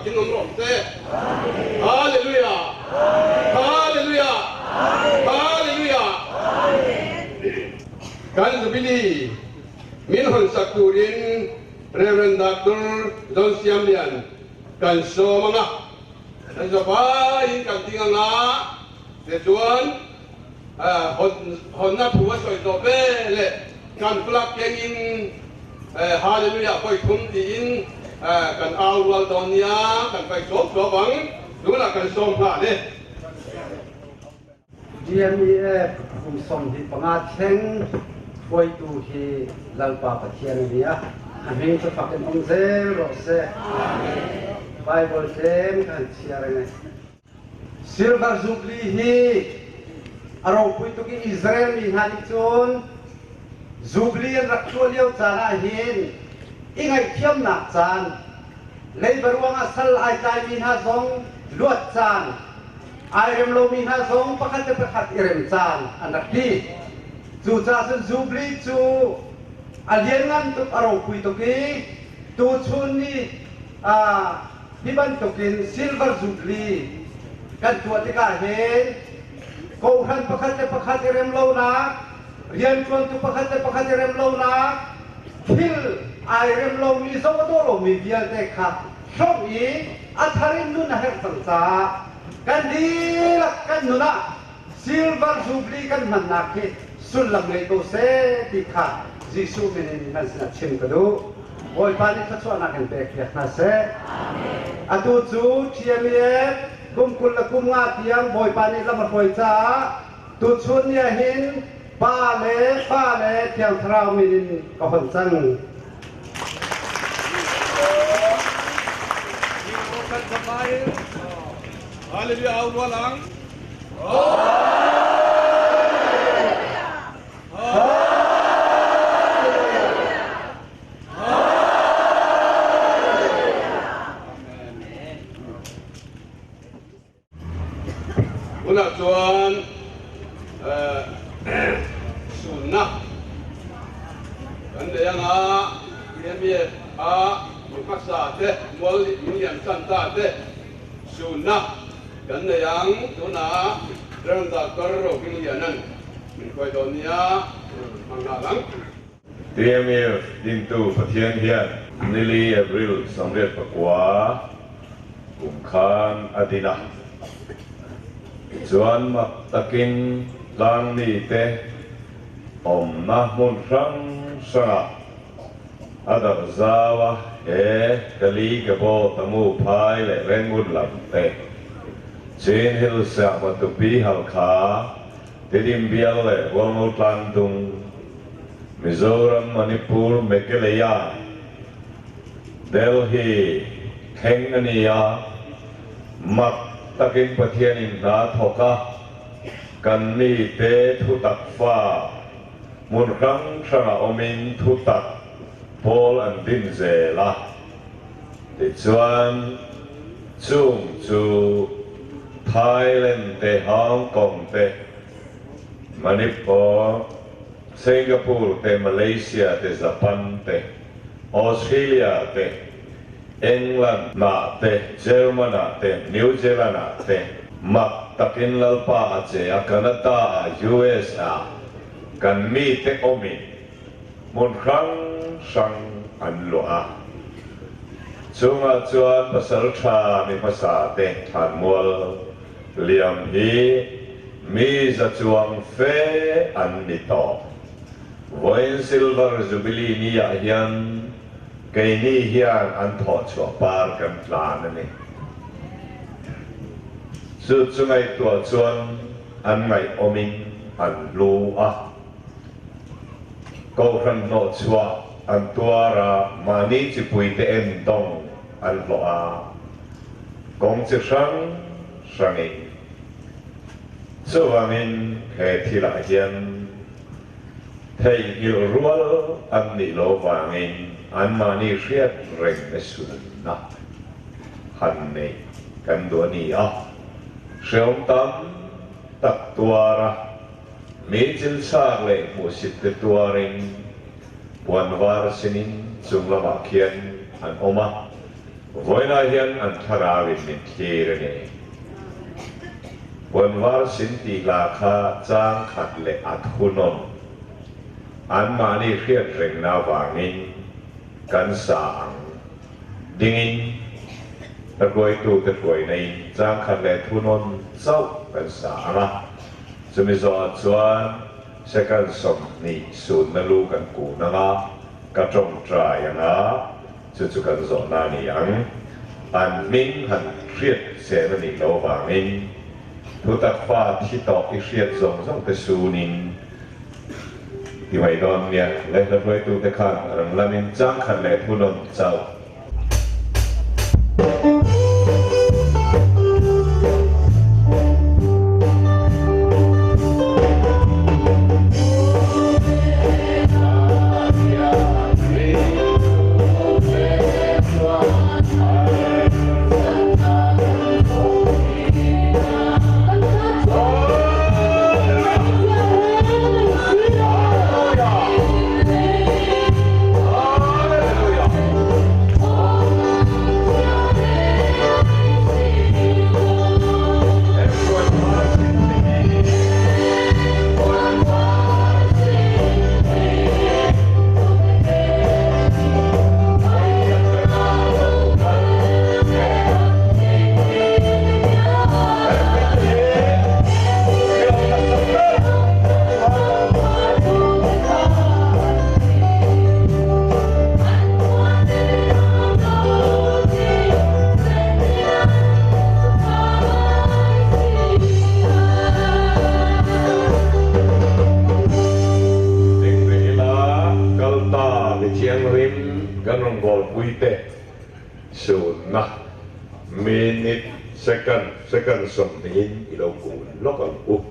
takin om rom te hallelujah hallelujah hallelujah kan Jubilee min hon sakurin Rev.Dr. Don Siamlian kan so mga kan so pa in kan tinga nga de tuan hon na puwa so ito le kan plak yang in hallelujah koi thum in kan awal donia kan pai sok so bang dula kan som ha le TMEF kum som hi panga theng koi tu hi lalpa pathian nia an heng sa pakin ong zel ro se Bible sem kan siareng Silver Jubilee hi arong pui tu ki Israel mi hani chun Jubilee an rakchua liao chana hin ingai thiam nak chan lei baruang asal ai tai min ha zong luat chan ai rem lo min ha zong pakhat irem chan an rakhi chu cha sun Jubilee chu alien ngan tu arong pui tu ki tu chun ni hiban tu kin Silver Jubilee kan tu atika hen ko han pakhat irem lo na rian chuan tu pakhat rem lo na thil ai rem lo mi zo do lo mi bial te kha shop i atharin nu na her sang cha kan di lak kan nu na Silver Jubilee kan man na ke sun lam le to se ti kha jisu men man sa chim ka do oi pa ni kha chwa na kan pe khia na se atu chu TMEF kum kul la kum nga tiang boy pa ni lam poi cha tu chun ya hin ba le thiang thrau min ka hon sang hallelujah awal lang una chuan sunnah kan yang TMEF mukasa te mol yang santa te sunnah kan yang tuna Rev.Dr. Rohmingliana min koi donia mangalang TMEF dintu pathian hian nili April samret pakwa kumkhan adina chuan mak takin lang ni te om na mun rang sanga adar zawa kali gabo tamu phai le rengun lam te chin hil sa matupi halkha tedim bial le wangol tlandung Mizoram Manipur Meghalaya Delhi Hengania mak takin pathianin na thoka kan ni te thutak fa mun rang sanga omin thutak Paul and din zela ti chuan chung chu Thailand te Hong Kong te Manipur Singapore te Malaysia te Japan te Australia te England na te German na te New Zealand na te mak takin lalpa che Canada US a kan mi te omi mun khang sang an lo a chunga chuan pasal tha mi pasa te than mual liam hi mi za chuang fe an mi to voin Silver Jubilee ni ya hian cái ni hian an tho chua par kan tlan ani su chungai tua chuan an ngai oming an lu a ko ran no chua an tuara mani chi pui te en dong an lo a kong chi sang sangi chuangin he thila hian thei il rual an ni lo wangin an mani riat reng esun na han nei kan do ni a seom tam tak tuara mi chil sak le mu sit te tuaring puan war sinin chung lama khian an oma Voi na hian an tharawin min thir ni Wanwar sinti la kha chang khat le athunon an mani khiat reng na wangin kan sa ang dingin takoi tu takoi nei chang khat le thunon chau kan sa anga chumi zo chuan second som ni sun na lu kan ku na nga ka trong trai anga chu chu kan zo na ni ang an min han khiat se na ni lo wangin thu tak fa thi to ki khiat zong zong te suninที่ไว้ดอนเนี่ยและรถไฟตู้ตะขันรังลามินจ้างขันและผู้นนเจ้าsecond something ilo ku lokal ku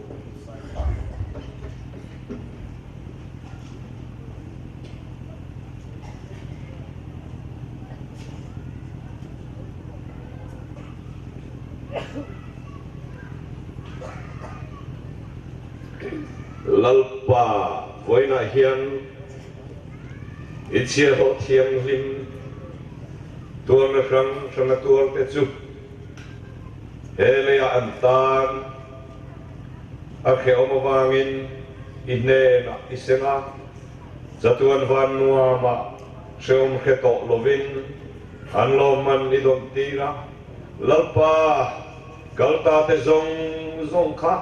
lalpa voina hian ichia ho thiam lim tuar na sang tuar te chu hele antan akhe omawangin inne na isenga zatuan van nuama seum kheto lovin anloman idon tira lalpa kalta te zong kha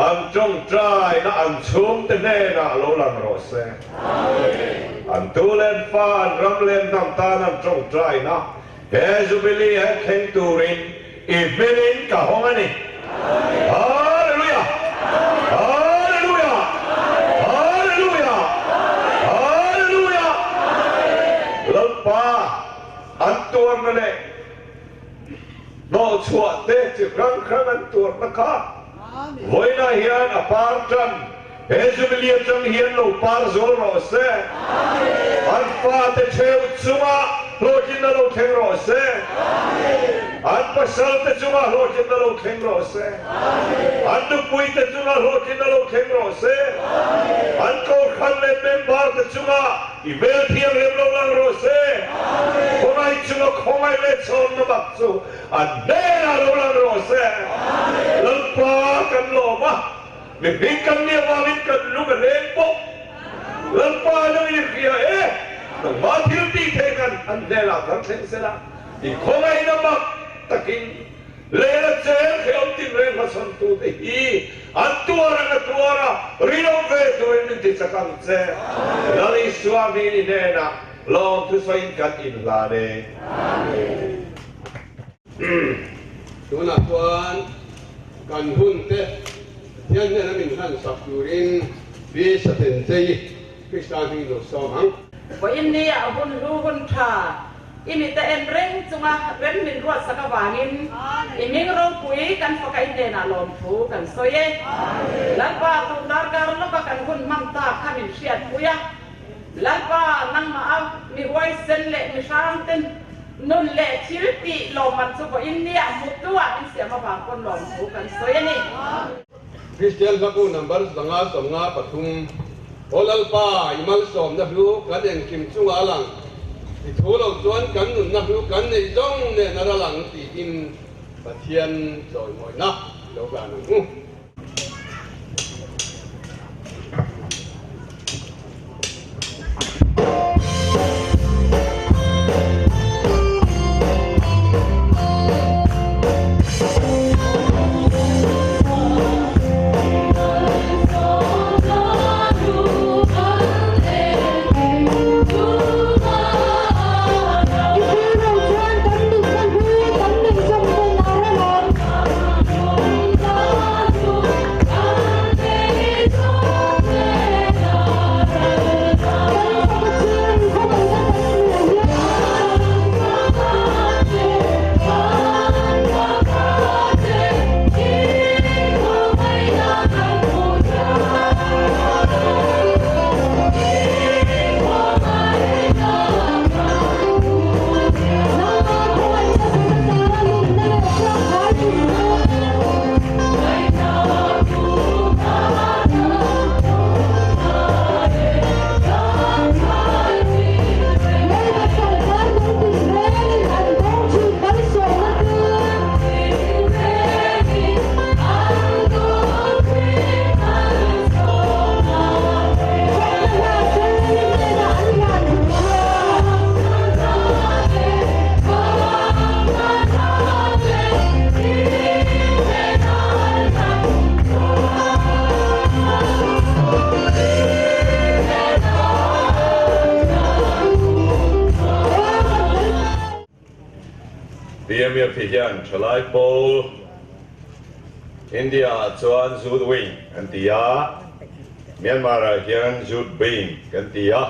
an trong trai na an chum te ne na lo lang ro se an tulen fa an ramlen nam tan an trong trai na he jubilee he kheng turin Evening Hawnna. Hallelujah! Hallelujah! Hallelujah! Hallelujah! Lalpa antuar na le. No chua te chi krang antuar na ka. Voi na hian apartan. Jubilee chang hian lo par zol ro se. An fa te cheu chuma lo jin na lo theng ro se. An pasal te chunga lo kin na lo kheng ro se an du pui te chunga lo kin na lo kheng ro se an ko khan le member te chunga I vel thiam rem lo lang ro se khongai chunga khongai le chon na bak chu an ne na lo lang ro se lalpa kan lo ma mi bin kan ni wa min kan lu ka len po lalpa lo I khia na ma thil ti the kan an ne la kan theng se la I khongai na bak takin lera chen khel tin re masan tu te hi antuara renovate to in ti sakam che lali swami ni nena long tu soin kat in la de tuna tuan kan hun te yan na min han sakurin bi sa ten sei kristan hi do somang wa inni abun ruhun tha ini ta en reng chunga ren min ruat sakawangin iming rong pui kan fakai de na lom thu kan soye lalpa tu dargar lapa kan kun mamta khamin siat puya lalpa nang ma au mi wai sen le mi sang ten nun le chilti loman chu ko india mutua in sia ma ba kon lom thu kan soye ni Christian saku number sanga somnga pathum olalpa imal som na hlu kadeng kim chunga lang thì thú lâu chuan cắn nụn nắp hữu cắn này giống nè nó đã lặng thì in và thiên rồi mọi nắp lâu cả nụ TMEF hian thalai pol India chuan zut wing kan tia Myanmar hian zut bing kan tia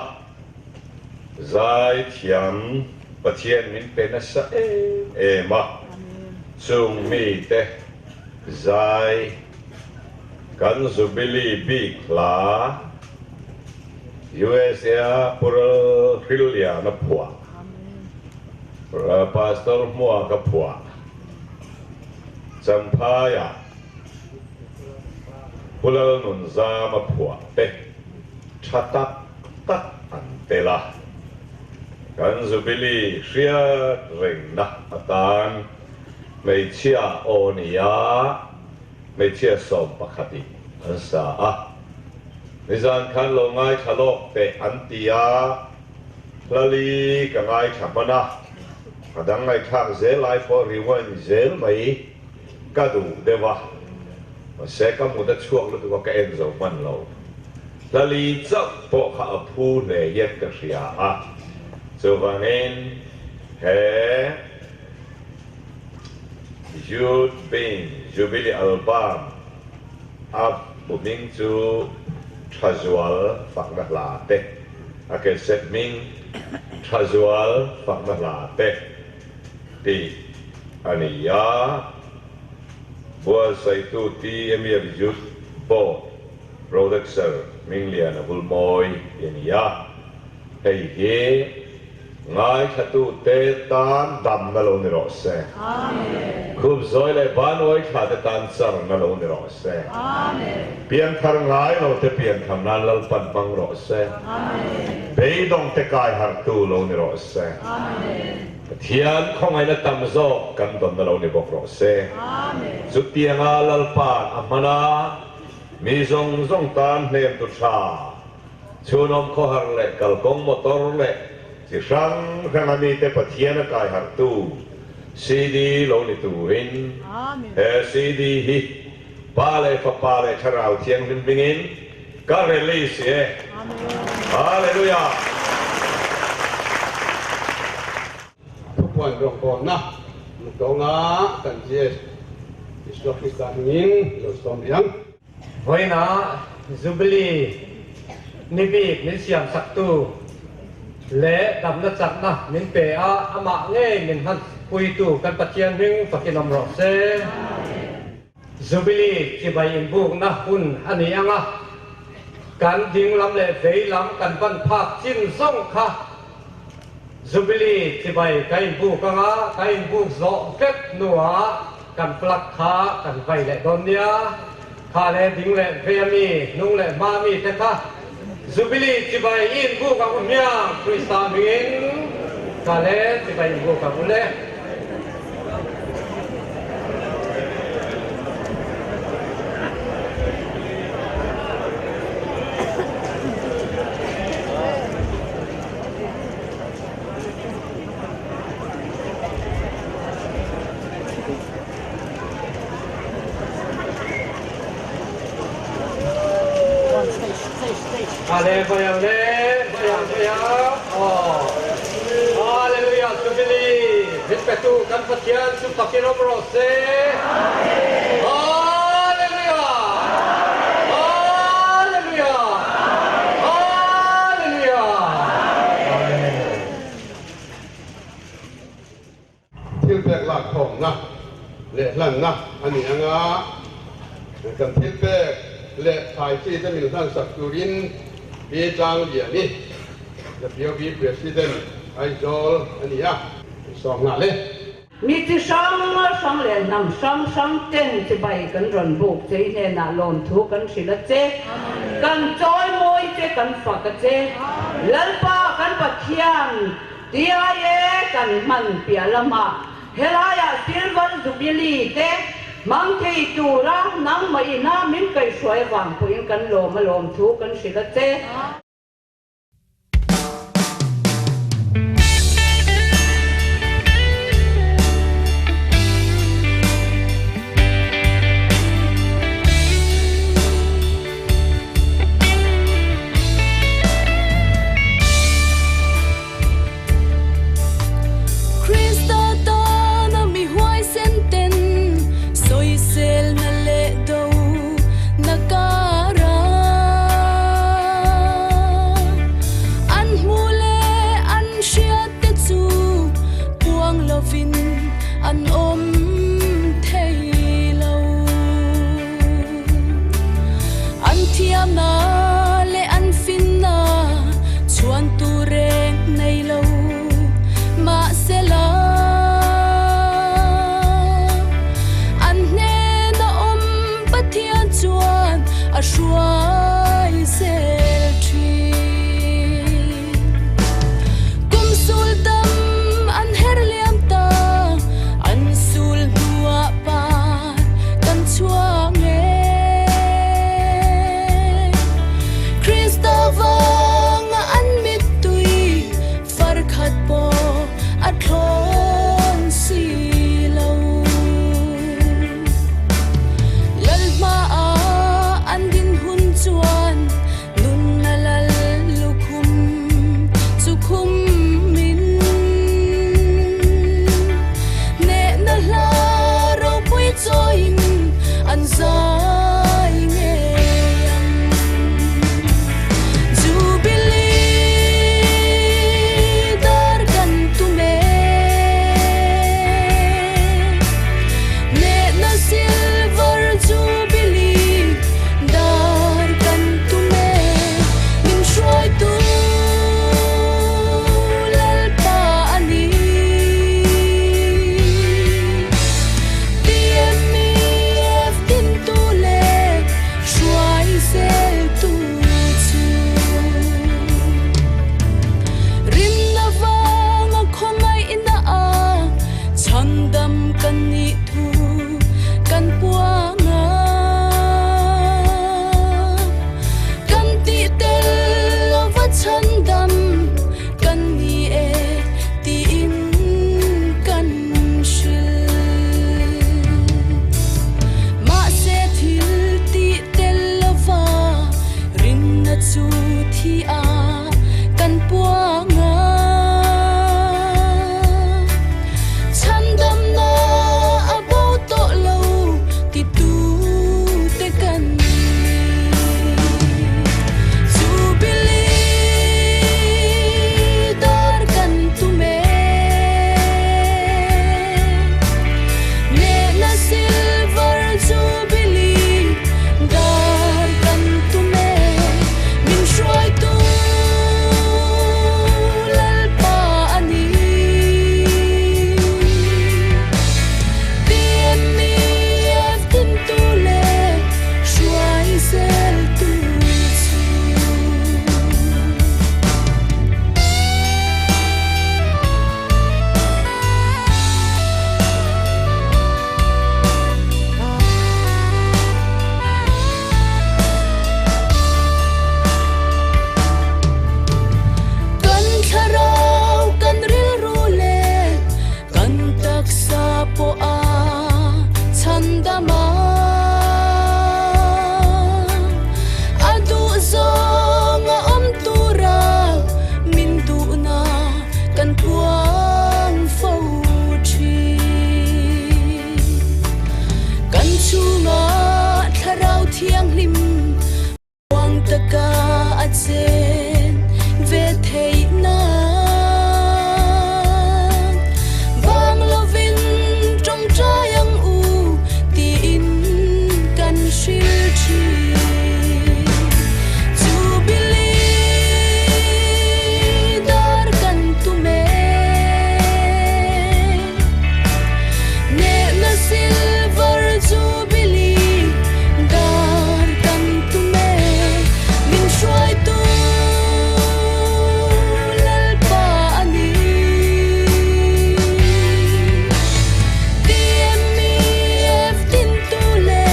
zai thiam pathian min pen sa ma chung mi te zai kan Jubilee big la USA Rohmingliana phua Pastor mua ka phua Champaya Pulal nun za ma phua te Chatak tak antela Kan Jubilee shia ring na atan Mei chia onia Mei chia som pakhati Ansa Nizan kan lo ngai thalok te antia Lali ka ngai Chawhma kadang ngai thak zel lai for riwan zel mai kadu dewa se ka mu da chuak lu ka en zo man lo lali chak po kha aphu ne yet ka ria a so vanen he youth being Jubilee album up buming chu casual fakna la te ake set ming casual fakna la te di aniya buat saitu TMEF youth board Rev.Dr Rohmingliana bulmoy aniya hei he ngai khatu te tan dam na lo ni ro se amen khub zoi le ban oi kha te tan sar na lo ni ro se amen pian thar ngai lo te pian tham nan lal pan bang ro se amen bei dong te kai har tu lo ni ro se amen thian không ai na tam zo kan don na lo ni bok ro se amen zu tianga lal pan amana mi zong zong tan nem tu cha chunom kho har le kal kong motor le si sang rangami te pathian kai har tu CD lo ni tu in CD hi pale fa pale charau thiang bin bingin ka release ye hallelujah quan trọng còn na một câu ngã cần gì Islam Islam min lo som yang Hoi na Jubilee ni bi min siam sak tu le dam na chak na min pe a ama nge min han pui tu kan pathian ring fakinom ro se Jubilee chi bai in buk na hun ani anga kan ding lam le vei lam kan ban phak chin song kha Jubilee chi bai kai bu ka nga kai bu zo ket nuwa kan plak kha kan vai le don nia kha le ding le ve mi nung le ma mi te kha Jubilee chi bai in bu ka mya Christa min cả lẽ thì phải vô cả một lẽ Hallelujah, Jubilee. Respeto kan patian supakin obrose. Hallelujah. Hallelujah. Hallelujah. Amen. Til bek lạc thong na, lệ lần na, anh ấy ngã, cần til bek lệ thái chi cho mình sang sắc turin, bị trang địa ni, the POB President, Aizol, anh ấy song ngã lên. mi ti sang le nam sang ten ti bai kan ron buk che ne na lon thu kan sila che kan choi moi che kan fa ka che lalpa kan pathian ti ai kan man pia lama helaya silver jubilee te mang thei tu ra nang mai na min kai suai wang puin kan lom thu kan sila che Nakara thiang lim wang taka achen ve thei na vang lovin trong trai u ti in kan shil chi Jubilee dar kan tu me ne na Silver Jubilee dar kan tu me min shuai tu lal pa ani TMEF tin tu le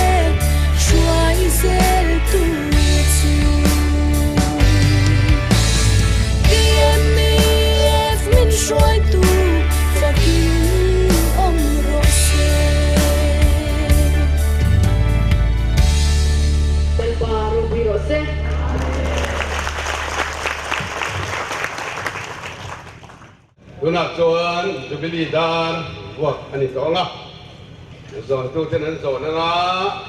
shuai zel tu chu TMEF min shuai tu fakin om ro se Tel baru biro se. Guna chuan Jubilee dar buat ani to nga zon tu ten an zon nga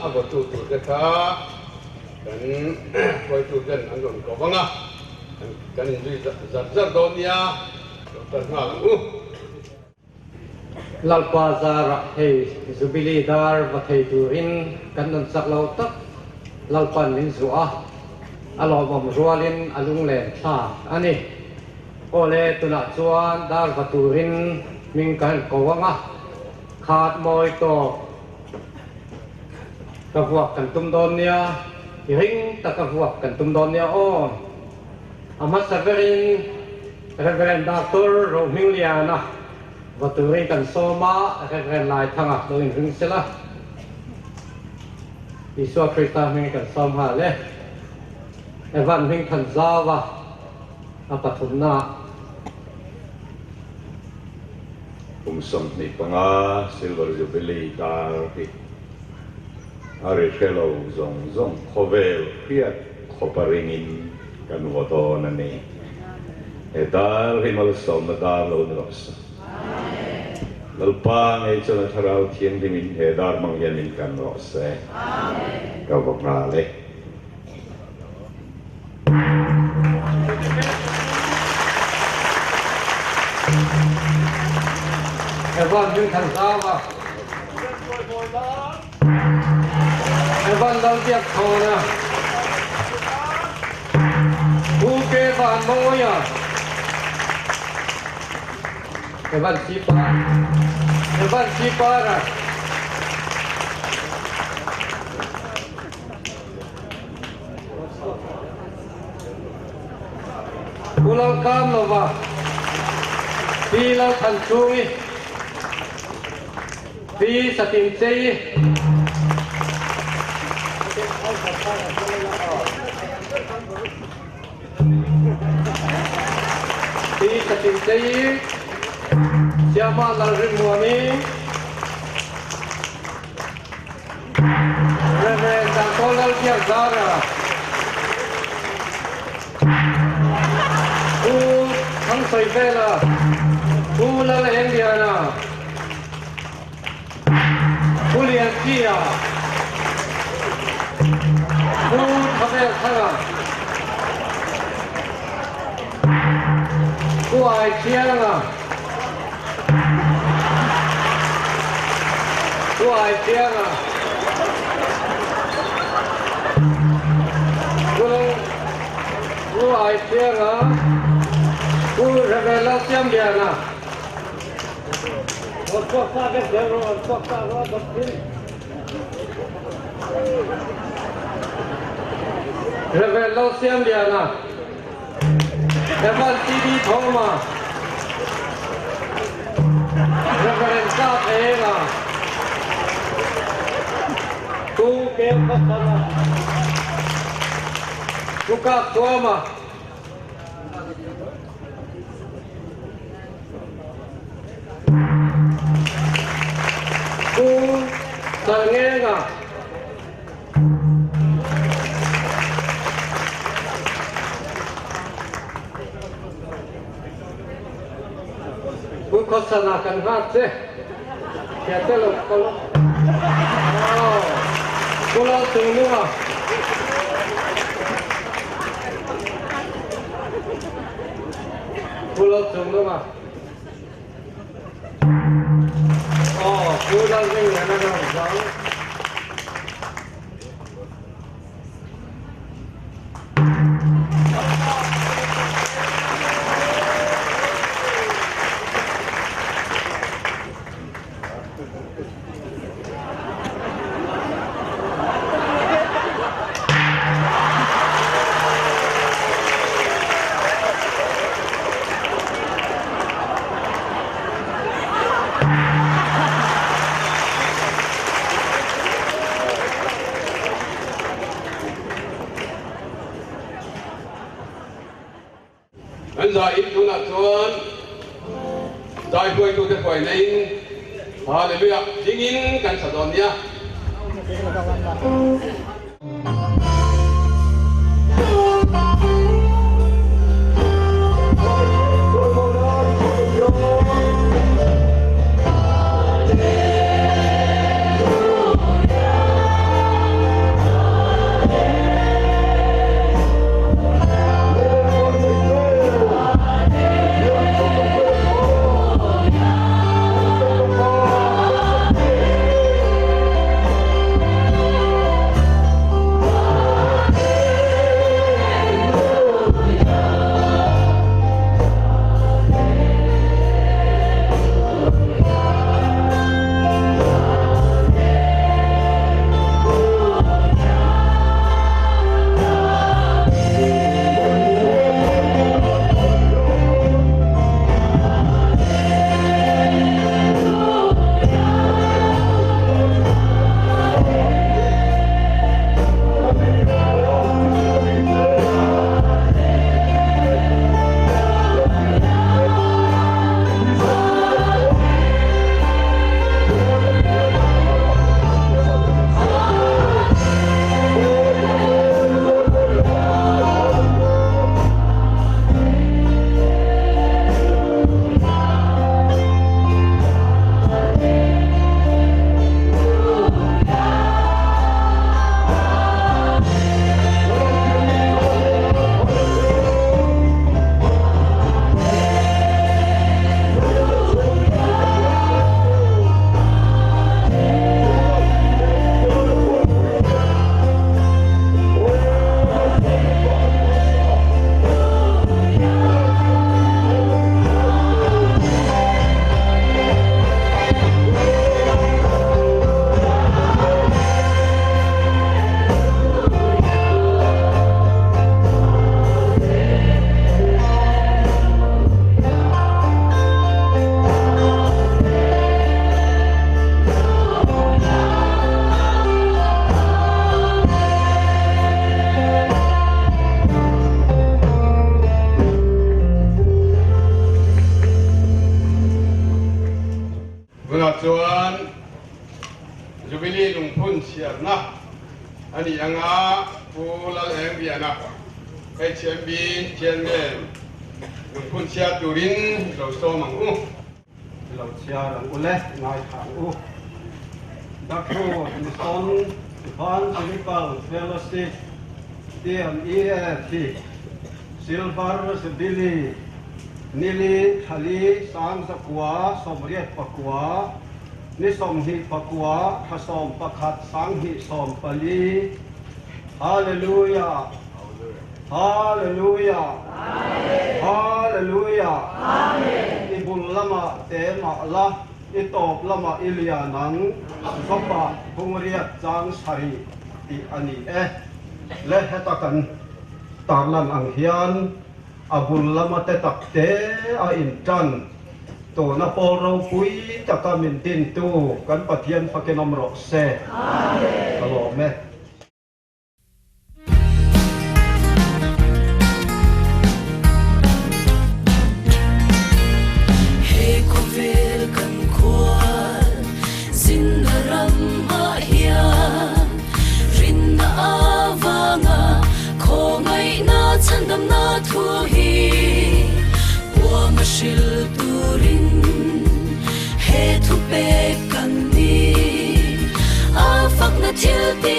abo tu te kha kan koi tu ten an zon ko banga kan injui zar donia tar nga u lalpa zara hei Jubilee dar va thei turin kan non sak lo tak lalpan min zuwa alomam rualin alung len tha ani ole tuna chuan dar va turin min kan kowanga khat moi to ka vuak kan tum don nia ring ta ka vuak kan tum don nia on ama saverin Rev.Dr. Rohmingliana và từ đây cần soma cái lại thằng à tôi hình sẽ là Isua Krista mình cần som hà lệ Evan mình cần giao và apatuna som ni panga Silver Jubilee dar ki are hello zong khovel piat khoparingin kan voto na ni edar himal som dar lo nos lalpa ngay cho na tharau thiang dimin edar mangyan min kan ro se amen ka bok na le Evan mình cần giao và Evan đang tiếp thầu nè Cú kê phản bố nhá Evan sipa ra Kulang kam lo ba Pila kan sungi Pi sa timsei Pi sa timsei Siapa larin muami Rev.Dr. Zara Thằng soi về là Rohmingliana liền kia thằng em thằng ai chia à ai chia à ai chia à Rev.Victor một quốc gia biết điều rồi, quốc gia đó bất kỳ. Rev.Victor Evan TV Chawhma Rev.Dr tu kêu bất thần tu cáp Chawhma tu ta nghe ngà tu có sana kan hát chứ kẹt tới lục con tu lo từng nữa Pulau Chawhma. Oh, Pulau Rohmingliana dong. Anh giải ít tu nạp chuan giải quay tu cái quay này Hallelujah chính in kan sa don ya Chuan Jubilee lung phun siar na ani anga pula Rev.Dr HMB chairman lung phun siar turin lo so mangu lo siar ang ule ngai thang u Dr. Son Evangelical Fellowship TMEF Silver Jubilee Nili Thali Sang Sakwa Somriat Pakwa Nisom Hi Pakwa Kasom Pakhat Sang Hi Som Pali Hallelujah Hallelujah Hallelujah Ibul lama tema Allah itop lama ilianang sopa bungriat jang sari ti ani le hetakan tarlan ang hian abul lama te takte a intan to na poro pui takamin tin tu kan pathian pakenom ro se amen alo me he kovel kan kwal zindaram a hian rinna avanga khongai na chandam na thu Shil turin he thu pe kan ni a fak na thil ti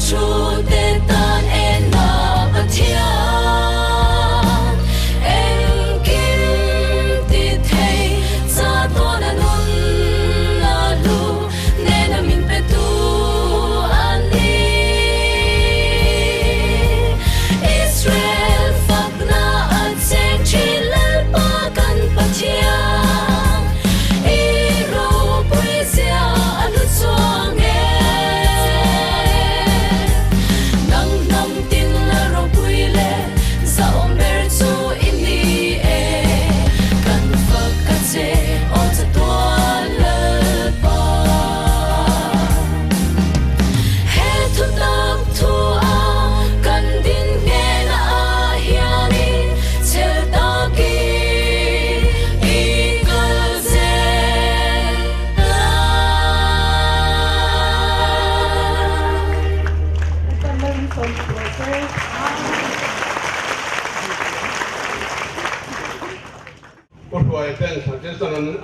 chu te tan en na pathian en kim ti thei cha to na nun na lu ne na min pe tu ani Israel fak na an se chilal pa kan pathian I ro poesia anu chuang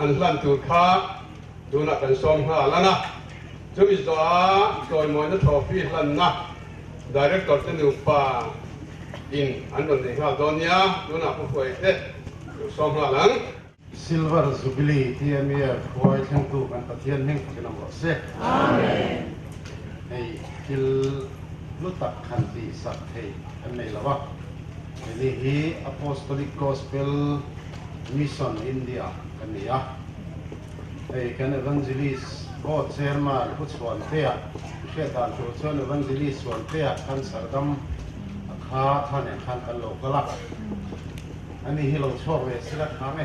อันหลั่นตูดค้าดูนักกันซ้อมหาแล้วนะจะมีตัวมวยนัททอฟี่หลั่นนะ Director จะดูป่าอินอันนั้นเองฮะตอนนี้ดูนักผู้ป่วยเด็กซ้อมหาหลัง Silver Jubilee TMEF คอยทั้งตู้กันตะเทียนแห่งพระนามเสด็จไอ้กิลลุตักขันติสักเทอันนี้ละวะไอ้นี่ฮี Apostolic Gospel Mission India กันนี่อ่ะไอ้กัน Evangelist โอ้เชอร์มาผู้ชวนเทียเชื่อตามผู้ชวน Evangelist ชวนเทียกันสารดำข้าท่านเนี่ยท่านกันโลกละอันนี้ที่เราชอบเวสิละข้าไหม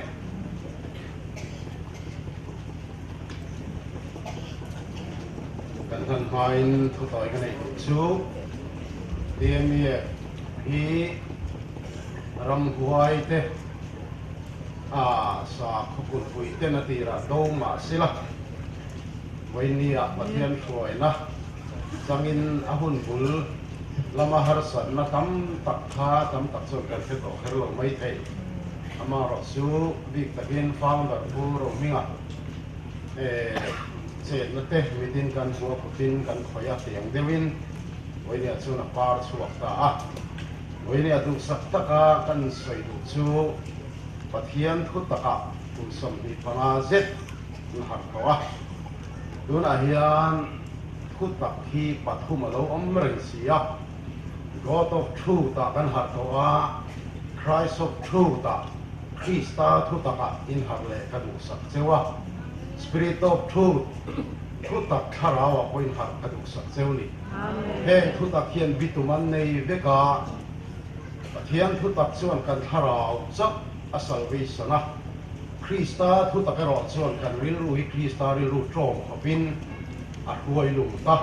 กันท่านหอยทุกต่อยกันในชูเดียมีฮีรำหวยเตสาขบุญคุยเตนตีระโดมาสิละวันนี้ประเทศช่วยนะจังอินอาหุนบุลละมหาสันนะตั้มตักข้าตั้มตักส่วนกันเสด็จเฮลไม่เทอามารสูบิกตะเกียนฟังแบบผู้โรมิงะเศษนั่นเตะวิดินกันหัวพุดินกันขอยาเสียงเดวินวันนี้ชูนักปาร์ชวกตาวันนี้ดูสักตะกากันสวยดูชูประเทียนทุตตะคุณสมดีพนาเจ็ดดูหักเขาดูน่าเฮียนทุตตะที่ปัทุมาเราอมริเสีย God of Truth ตะกันหักเขา Christ of Truth ตะคริสตาทุตตะอินหักเลยกันดูสักเจ้า Spirit of Truth ทุตตะขาราวะอินหักกันดูสักเจ้านี่เฮ้ทุตตะเขียนวิตุมันในเวกาประเทียนทุตตะส่วนกันขาราวจักอาศัยวิสนะคริสตาทุตตะกรอดส่วนกันริลุยคริสตาริลุโจมขบินอัดรวยลุงตา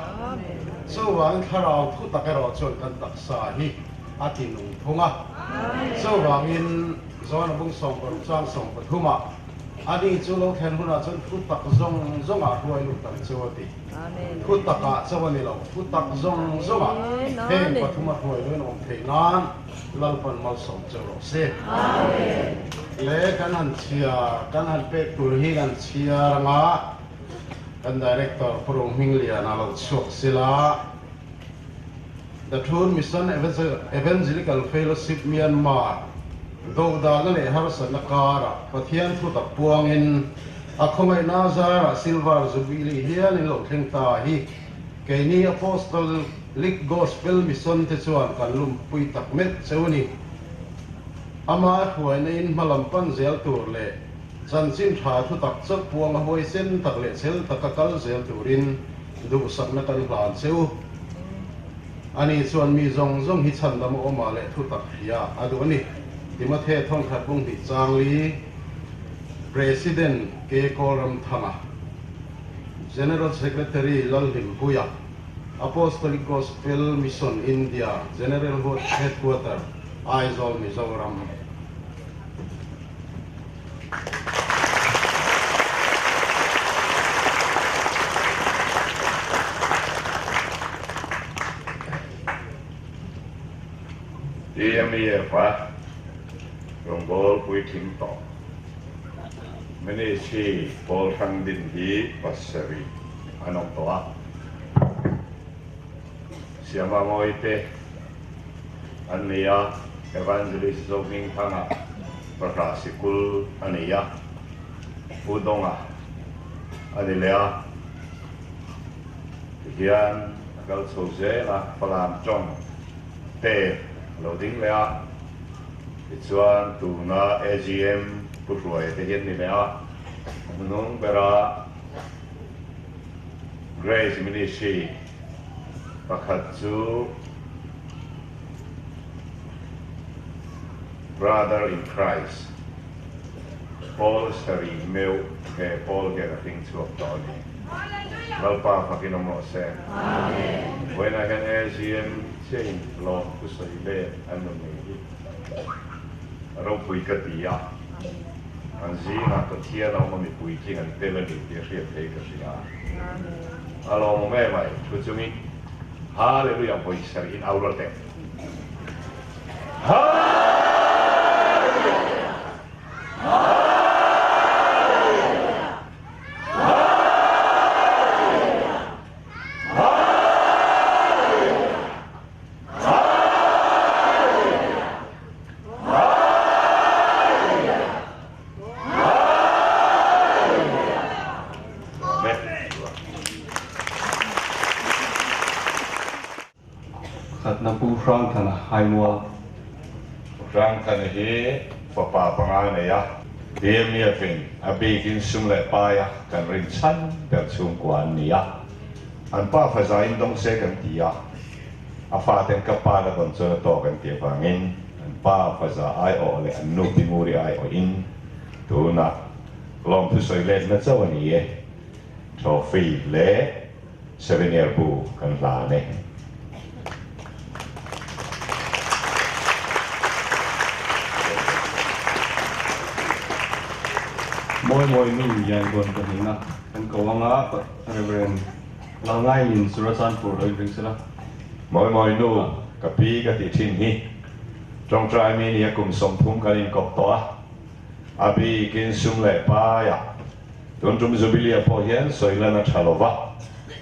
ส่วนขาราวทุตตะกรอดส่วนกันตักสาหิอาทินุงพงะส่วนอินจอนบุงส่งปรุจางส่งปฐุมะอันนี้จุลแทนหุ่นจนทุตตะจงอัดรวยลุงตังเจวติทุตตะกะเจวนี่เราทุตตะจงอ่ะเพ่งปฐุมะรวยด้วยน้องเทนานลัลปันมาส่งเจวเสเล่กันหันเชียกันหันเป็ดตัวฮีกันเชียร์งากัน Director โรมิงเลียนาเราชกศิลา The Truth Mission Evangelical Fellowship Myanmar ดงดานั่นเองฮาร์สันการะประเทียนทุตปวงอินอาคมัยนาซาระ Silver Jubilee เฮียนิโลเทงตาฮีเกนี่ Apostolic Gospel Mission ที่ชวนกันลุมปุยตักเม็ดเซวนี่อามาหวยในอินมาลำปันเซลตัวเล่จันสินชาทุตักจักพวงหวยเส้นตักเล่เซลตักกัลเซลตัวรินดูสักนักการหลานเซวอันนี้ส่วนมีจงฮิชันดำออกมาเล่ทุตักพิยาอดูนี่ที่มาเทศท่องขัดบุงที่จางลี President เกโกรัมธนา General Secretary ลัลลิมพุยา Apostolic Gospel Mission India General Headquarter Aizol Mizoram TMEF รวมบอลคุยทิ้งต่อไม่ได้ชี้บอลทางดินที่ปัสสาวะอันนั้นตัว siapa mau itu ania evangelis Rohmingliana berhasikul ania udonga anilea kian kalau sose lah pelan cong te loading lea ichuan tuna AGM puruai te hian ni lea menung bera Grace Ministry pakhat chu brother in Christ Paul Stari meu ke Paul ke ka ting chu toni lalpa pakinom mo se amen when I can AGM change law to say le anu ni ro pui ka tia an zi na to tia na mo mi pui king an te le ni te ria te ka sia alo mo me mai chu chu mi hallelujah boy sar in auror te Frank thana haimua Frank thana hi papa panga ne ya TMEF abikin sumle pa ya kan rin chan per chung kwan ni ya an pa fa za in dong se kan ti ya a fa ten ka pa la kon cho to kan ti pangin an pa fa za ai o le an nu ti muri ai o in tu na lom tu soi le na chaw ni ye trophy le souvenir bu kan la ne moi nu yan gon ka hina kan ko wanga Reverend langai in surasan pur oi ring sala moi nu ka pi ka ti thin hi trong trai mi ni kum som thum ka in kop to abi kin sum le pa ya don tum jubilee po hian soilana thalova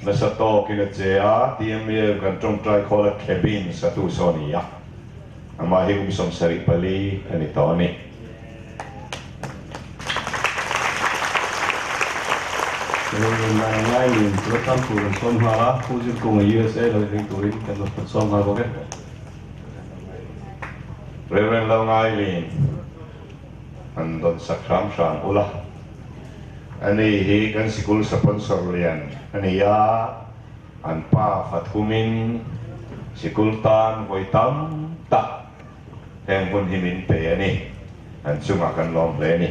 na sa to kin che a TMEF kan trong trai khola cabin sa tu soni ya ama hi kum som sari pali ani to ni langai in surasan pur som hala pujil ko USA lo ring turin kan lo som ha ko ke Reverend Langai Lin andon sakram shan ula ani hi kan sikul sponsor lian ani ya an pa fatkumin sikul tan voitam ta heng pun himin pe ani an chunga kan lom le ni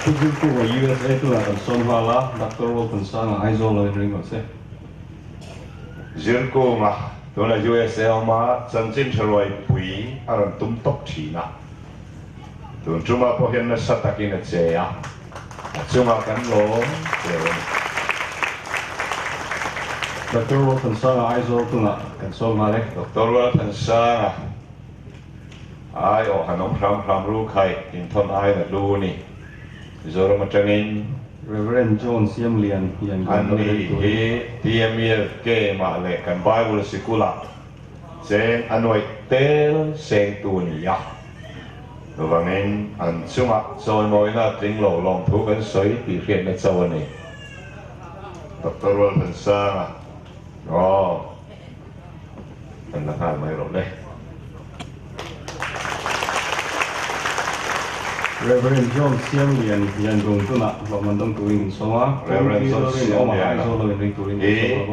pujil ko USA tu kan som hala Dr. Wilson sang aizo lo ring ko se Zirko ma tuna USA ma chanchin throi pui aran tum tok thina tun chuma po hian na satakin a che ya chuma kan lo Dr. Wilson sang aizo tu na kan som ha le Dr. Wilson sang ai o hanom ram ru khai in thon ai na lu ni zoro ma changin Reverend John Siam Lian yan an ni hi TMEF ke ma le kan Bible sikula chen anoi tel seng tu ni ya Vangin an chunga zoi moi na ting lo long thu kan soi ti khian na chaw ni Dr. Wilson sang an na ha mai ro le Reverend John Siam Lian yan gong tu na lo man dong tuing soma Reverend John Siam Lian aizo lo ring turing e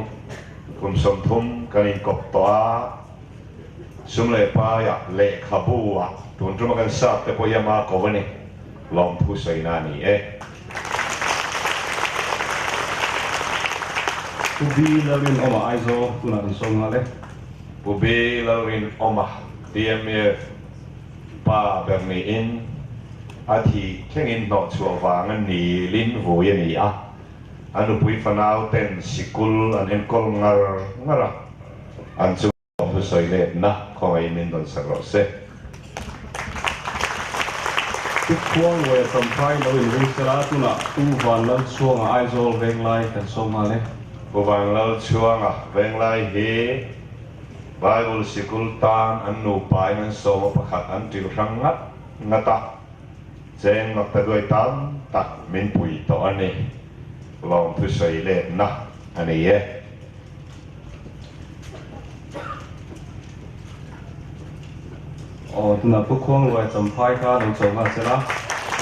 kum som thum kanin kop toa sum le pa ya le khabu wa tun tuma kan sap te po yama ko vani long thu sai na ni e Ubi lalin oma aizo tu na kan som ha le Pubi laurin oma TMEF pa berni in ati kengin no chua wangan ni lin vu ye ni a anu pui fanau ten sikul an en kol ngara an chu pu soi le na ko ai min don sa ro se ทุกช่วงวัยสัมภาระเราอินวิสระตุนะตู้วันเราช่วงไอโซลเวงไลกันส่งมาเลย วันเราช่วงเวงไลเฮไบเบิลสกุลตานอันนูปายนั้นส่งประคัดอันจิลรังงัดงัดตาเจงนักตะด้วยตามตักมินปุยต่ออันนี้ลองทุสัยเล่นนะอันนี้ตุนะทุกช่วงวัยสัมภาระเราส่งมาเสร็จแล้ว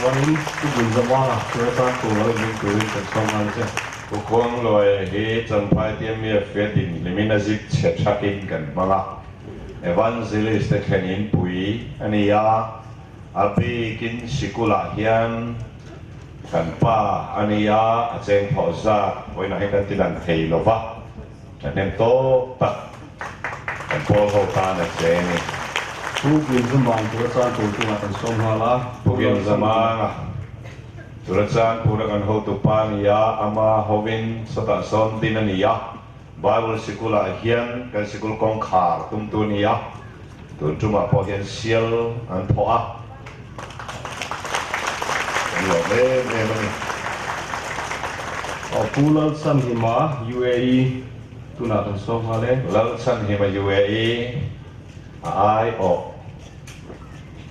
วันนี้ทุกคนจะว่าสุรศักดิ์ของเราอินวิสกันส่งมาเลย ทุกคนเลยเฮจันพายเตียมเมียเฟดินลิมินาจิตเช็ดชักินกันมาละเอวันซิลิสเตเนินปุยอันนี้ยาอาบีกินสิกุลาเฮียนกันป้าอันนี้ยาเจงพอซาไว้ไหนกันที่นั่นเฮโลวะกันเนมโตตักกันพอเขาตาเนเจนี่ ผู้กินสมานตัวสารตัวที่มาเป็นสมหาละ ผู้กินสมานตุลจานผู้รักันโฮตุปานิยาอามาโฮวินสตาซอนดินันิยาบาบุลสิกุลาเฮียนกันสิกุลกองขาตุมตุนิยาตุนจุมาพอเฮียนเซียลอันพออะนี่เล่มันผู้เลิศสันหิมะ UAE ตุนะเป็นสมหาเลย เลิศสันหิมะ UAE ไอโอ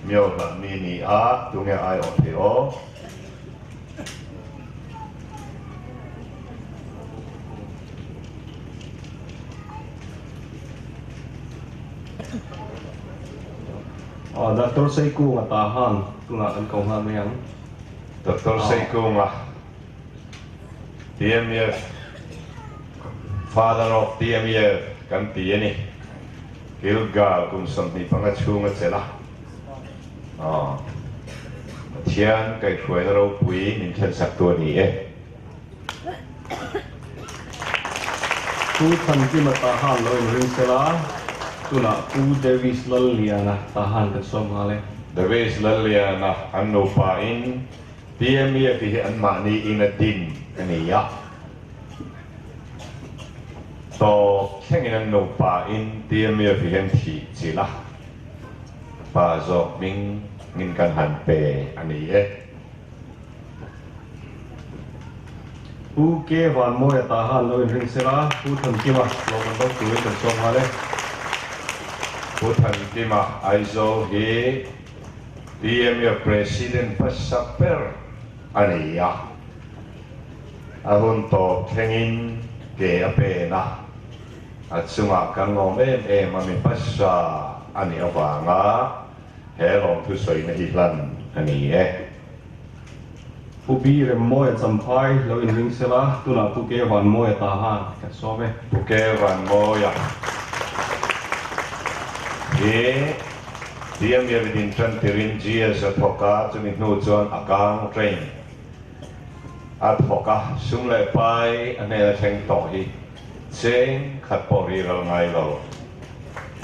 เมียวละมีนี่อาตุงเงไอโอเทโอDr. Seiku ngatahan tunakan kau nggak yang Dr. Seiku mah TMEF Father of TMEF kan tiye ni Gilgal kum samti pangachung at sila Tiyan kay kuway na raw puwi minsan sakto ni tu tanti matahan lo ring sila tuna tu Davis Lalliana tahan kan somale Davis Lalliana anu pain TMEF hi an mani inadin kaniya to kengin anu pain TMEF hi ti sila pa zo ming ngin kan han pe aniผู้เก็บวันโมยตาหันเราเรื่องเสร็จแล้วผู้ทำกิมาเรามันต้องคุยกันสองมาเลย ผู้ทันที่มาไอโซเฮTMEF President Passaper อันนี้หุ่นโตแข่งเกอเปนะสุมากันงอมมันมีภาษาอันนี้ฟังเฮลองทุสอยในฮิลันอันนี้ผู้บีเรมโมยจำพายเราเรื่องเสร็จแล้วตุนาผู้เก็บวันโมยตาหันกันสองไหม ผู้เก็บวันโมยTMEF din chan tirin GS advoka chumi nu chuan akang train advoka sung le pai ane theng to hi cheng khat pori ral ngai lo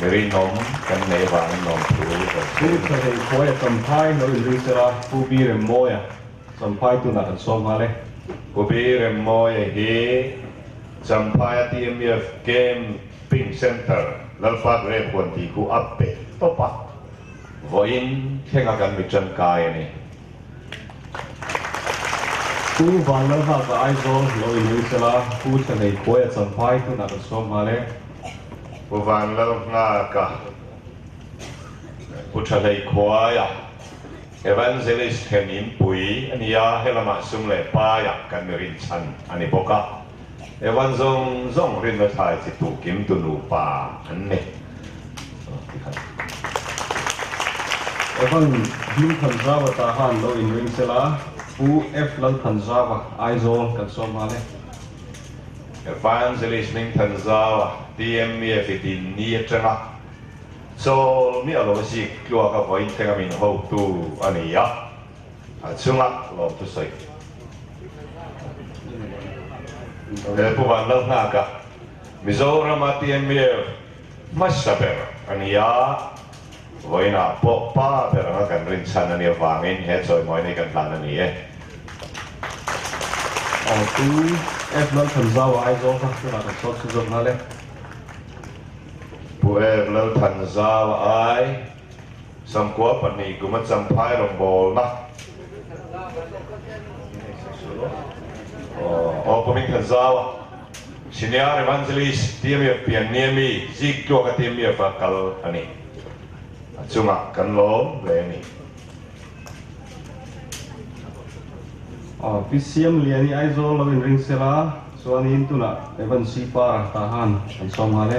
meri nom kan nei wang nom thu ko ผู้ทำให้คอยจำพายเราเรื่องเสร็จแล้วผู้บีเรมโมยจำพายตุนากันสองมาเลย ผู้บีเรมโมยhi Champhaya TMEF Camping Center lalpat re kon ti ku appe to pa voin khenga kan mi chan kai ni ผู้วันเราหากับไอโซเราเรื่องเสร็จแล้วผู้ทำให้คอยจำพายตุนากันสองมาเลย ผู้วันเรางากะผู้ชายควายEvangelist เห็นอินปุยอันนี้ให้ละมาสุ่มเลยป้ายกันมีรินชันอันนี้บอกว่าวันซงรินมาถ่ายจิตุกิมตุนูป่าอันนี้วันฮิมทันซาวตาหันเราอินริงเซลาผู้เอฟลันทันซาวไอโซกันสมมาเลย Evangelist นิ่งทันซาว TMEF ดินนี้จังอ่ะโซมีอะไรสิกลัวกับว่าอินเทอร์มินโฮตูอันนี้ช่วงละรอบทุกสิ่งผู้วันเลิกงานกันมิโซรามาTMEFมาสเปอร์อันนี้วันน่ะพบป้าเบอร์มากันรินชันอันนี้ฟังอินเฮดซอยมอยในกันทานอันนี้ผู้เอฟลันทันซาวไอโซกันตุนากันสดสุดมาเลย ผู้เอฟเราทันซาวไอสัมกัวปนีกุมันสัมภายลงบอลนะ Opening Kazawa, Senior Evangelist, TMEF Pianiemi, Zikyo ka TMEF Akal ani. At suma kanlo leni. PCM liani aizo lawin ring sela, suanin tu na Evan Sipa tahan an somale.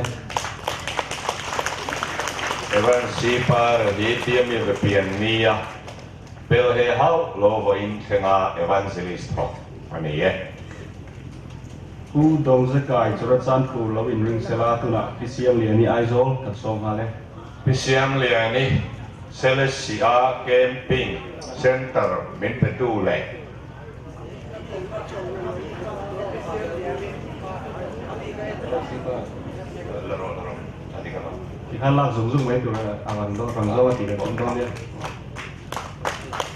Evan Sipa di TMEF Piania, pelhe hau lovo in tenga Evangelist ho ani ye. Ku dong zakai Juratan pu lawin ring sela tu na PCM liani aizo an somale. PCM liani Celestia Camping Center min petule. Ikan zoom itu awan do orang Jawa tidak kontrol dia.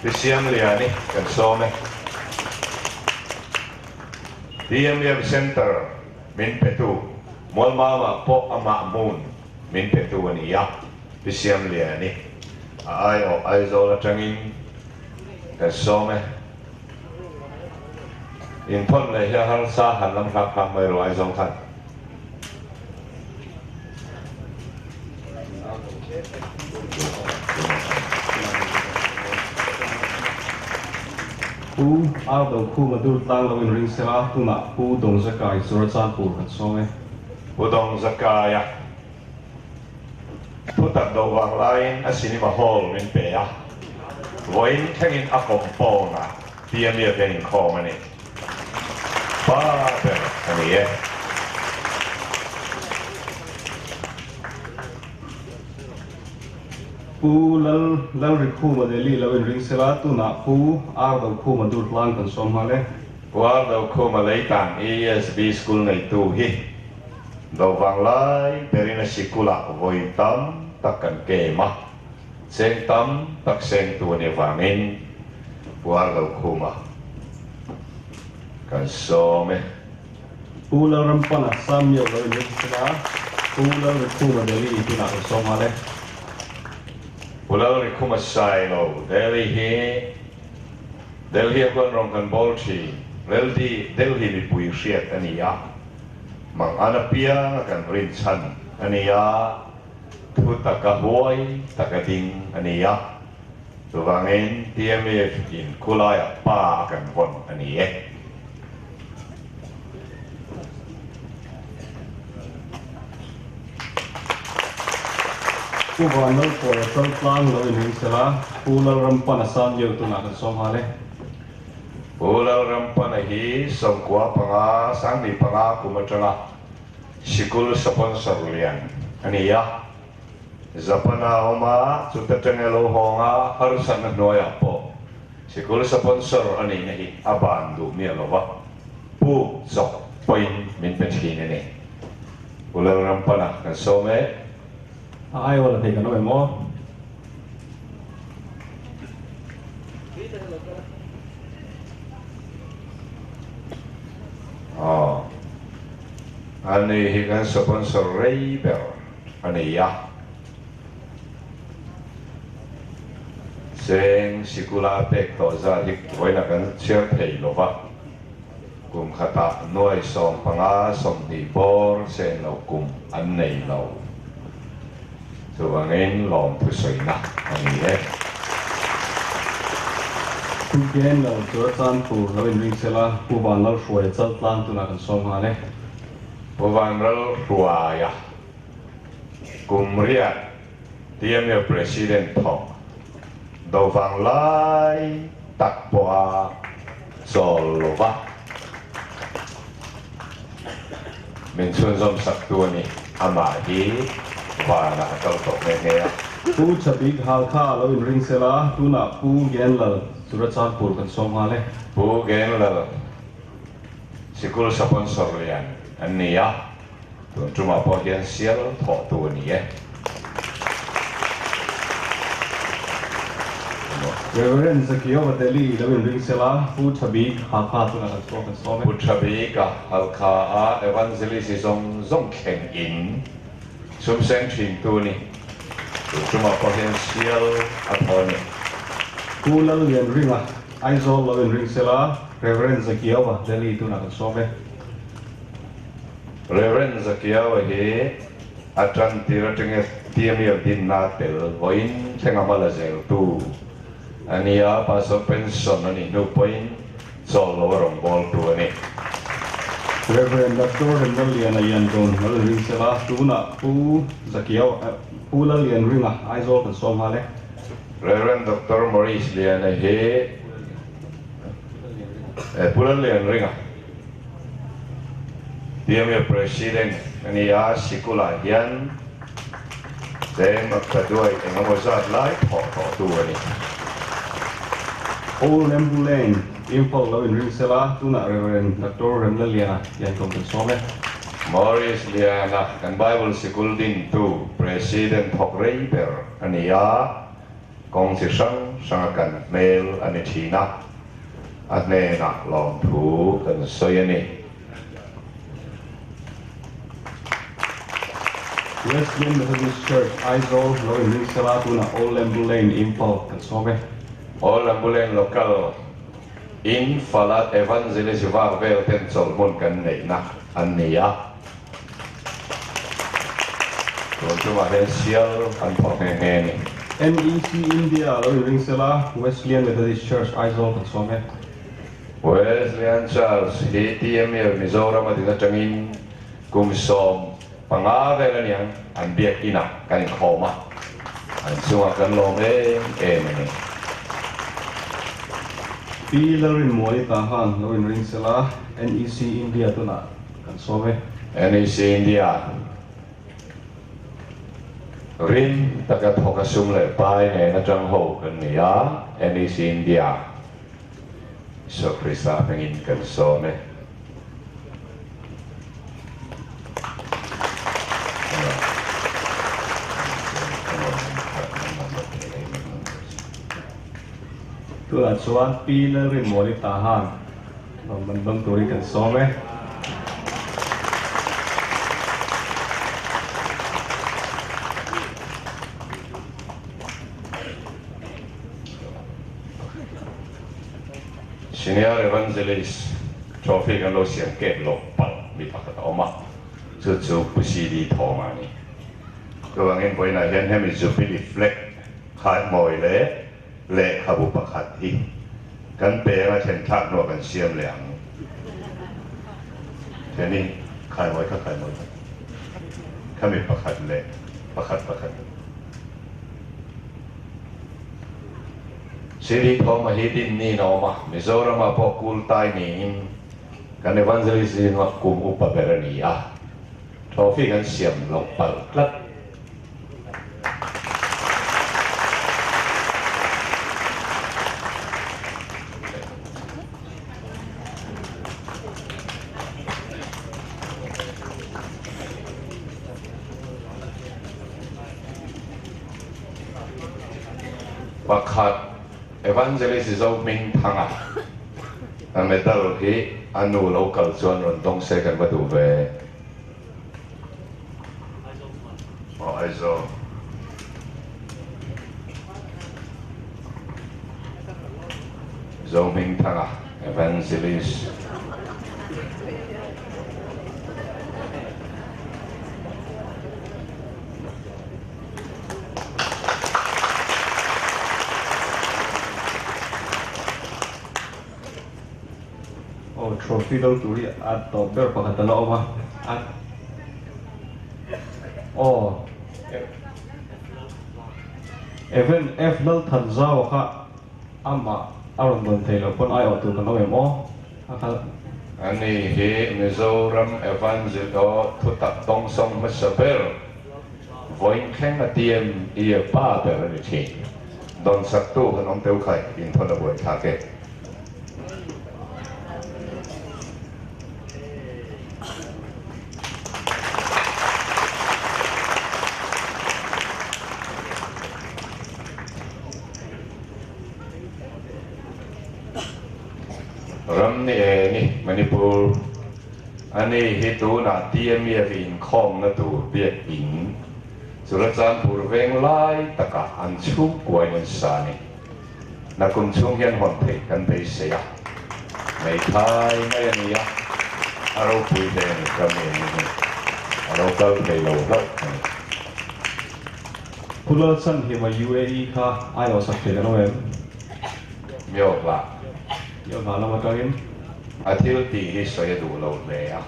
PCM liani kan some. TMEF Center min petu. Mol mama po ama moon min petu ni ya. PCM liani. Ai zo la changin kan some. In pon le ya hal sa han lam khak khak mai ro ai zong khan. Ku au ku madur tang lawin ring sela tu na ku dong zakai Juratan pu kan some. Udong zakaya. Putak do wang lain asinima hall min peya. Voin kengin akompona. TMEF in komani. Paper ani ye. Ku lal rikhu madeli lawin ring sela tu na ku au ku madur tang kan somale. Kuar do ko malaitan ESB school nei tu hi. Do wang lai perina sikula voi tam takkan kema. Seng tam tak seng tu ni wangin. Kuar do kuma. Kan some. Ku lal rampan asam yo lawin ring sela. Ku lal rikhu madeli tu na kan somale. Pulau ni kuma sailo Delhi kon rong kan bolchi Delhi ni pui siat ania mang ana pia kan rinchan ania puta kahoi takading ania tuwangin TMEF in kulaya pa kan von ania Ku vanal ko sal plan lawin ring sela ku lal rampan asam yo tu na kan somale. Pulau rampan hi songkwa panga sangni panga kumatanga sikul sponsor lian ania zapana oma tutatengelo honga harusan noya po sikul sponsor ani nahi abandu mielova pu sok point min petine ne pulau rampan kan some Ai wala thei kan oi mo. Ani hikan sponsor Rev.Dr ani ya. Seng sikula pek to za dik voina kan cher thei lova. Kum khata noi som panga som ni bor sen lo kum an nei lo. Tuwangin lom pusoi na ani ye. Ku gen lo Juratan pu lawin ring sela ku vanal shoi chal tlang tu na kan somale. Puvanral ruaya. Kumriat TMEF President Thong. Dovang lai takpoa solova. Min sunsom saktu ni amahi wana kalto nene. Ku chabik halkha lawin ring sela tu na ku gen lo Juratan pu kan somale. Bu gen la sikul sponsor lian ania tu cuma potensial tho tu ni ye. Reverend Zakio Vadeli lawin ring sela ku chabik halkha tu na kan somale. Putrabi ka halka a evangelist zong keng in sum seng chin tu ni tu cuma potensial atoni. Ku lal lian ring ah Aizol lo in ring sela Reverend Zakiawa Delhi tu nak some. Reverend Zakiawa he atran tiratinge TMEF din natel voin thengamala zel tu ania paso pension ani no point solo rong bol tu ani. Rev.Dr. Rohmingliana yan don lo ring sela tu nak pu Zakiawa pu la lian ring ah Aizol kan som hale. Rev.Dr. Maurice liana he pulan lian ringa TMEF President ania sikula yan then magkaduay engamosat lai ho tu ani. All Lembulen info lo in ring sela tu nak Rev.Dr. Rohmingliana yan don kan some. Maurice liana kan Bible School din tu President Rev.Victor ania kong si sang kan mel ani China at ne nak long thu kan soyani. Wesleyan Methodist Church Aizol lo in ring sela tu nak All Lembulen info kan some. All ambulan lokal in falat evangelis varvel ten solmon kan nei na ania. Tuan cuma sial kan pengeni. NEC India lo in ring sela Wesleyan Methodist Church Aizol kan some. Wesleyan Charles di TMEF Mizoram adina tangin kumsom pangavelan yang an biak ina kan Chawhma an sunga kan lomeng ni. Pilar in Moli tahan lo in ring sela NEC India tu nak kan some. NEC India rin takat hokasum le pai ne na jang ho kan ya NEC India so Krista pengin kan some. Tu nak suan pilar in Moli tahan lo mandang turi kan some. Senior evangelist trophy kan lo siang ket lo pal mi pakat oma chu pusi di thoma ni ko angin boy na hian hemi Jubilee flag khat moi le habu pakat hi kan pe nga chen thak no kan siam liang theni khai moi kami pakat le pakat Siri thoma hidin ni no ma Mizoram apo kultai ni kan evangelist ni wa kum upa berani ya trophy kan siam lokal klat pakat evangelist Rohmingliana ang medal hi anu local chuan rondong second batu ve aizo Rohmingliana evangelist Trophy daw turi at ber pakatalo ma at even F dal thanzaw ka ama aron don thelo pon ai otu kan mo akal ani he Mizoram evangelo thutak tong song masaber voin khen atiem ia pa ber ni thi don saktu kan om teu khai in thola boi thake. Ram ni Manipur ani hitu na TMEF in khom na tu biak in surat jam pur veng lai taka an chu kwai nan sa ni na kum chung hian hon thei kan bei se ya mai thai ngai ani ya aro pui de ni kam ni aro kal thei lo la Pulal san hi ma UAE kha ai lo sak the kan em myo la yo na la ma tangin athil ti hi soya du lo le ya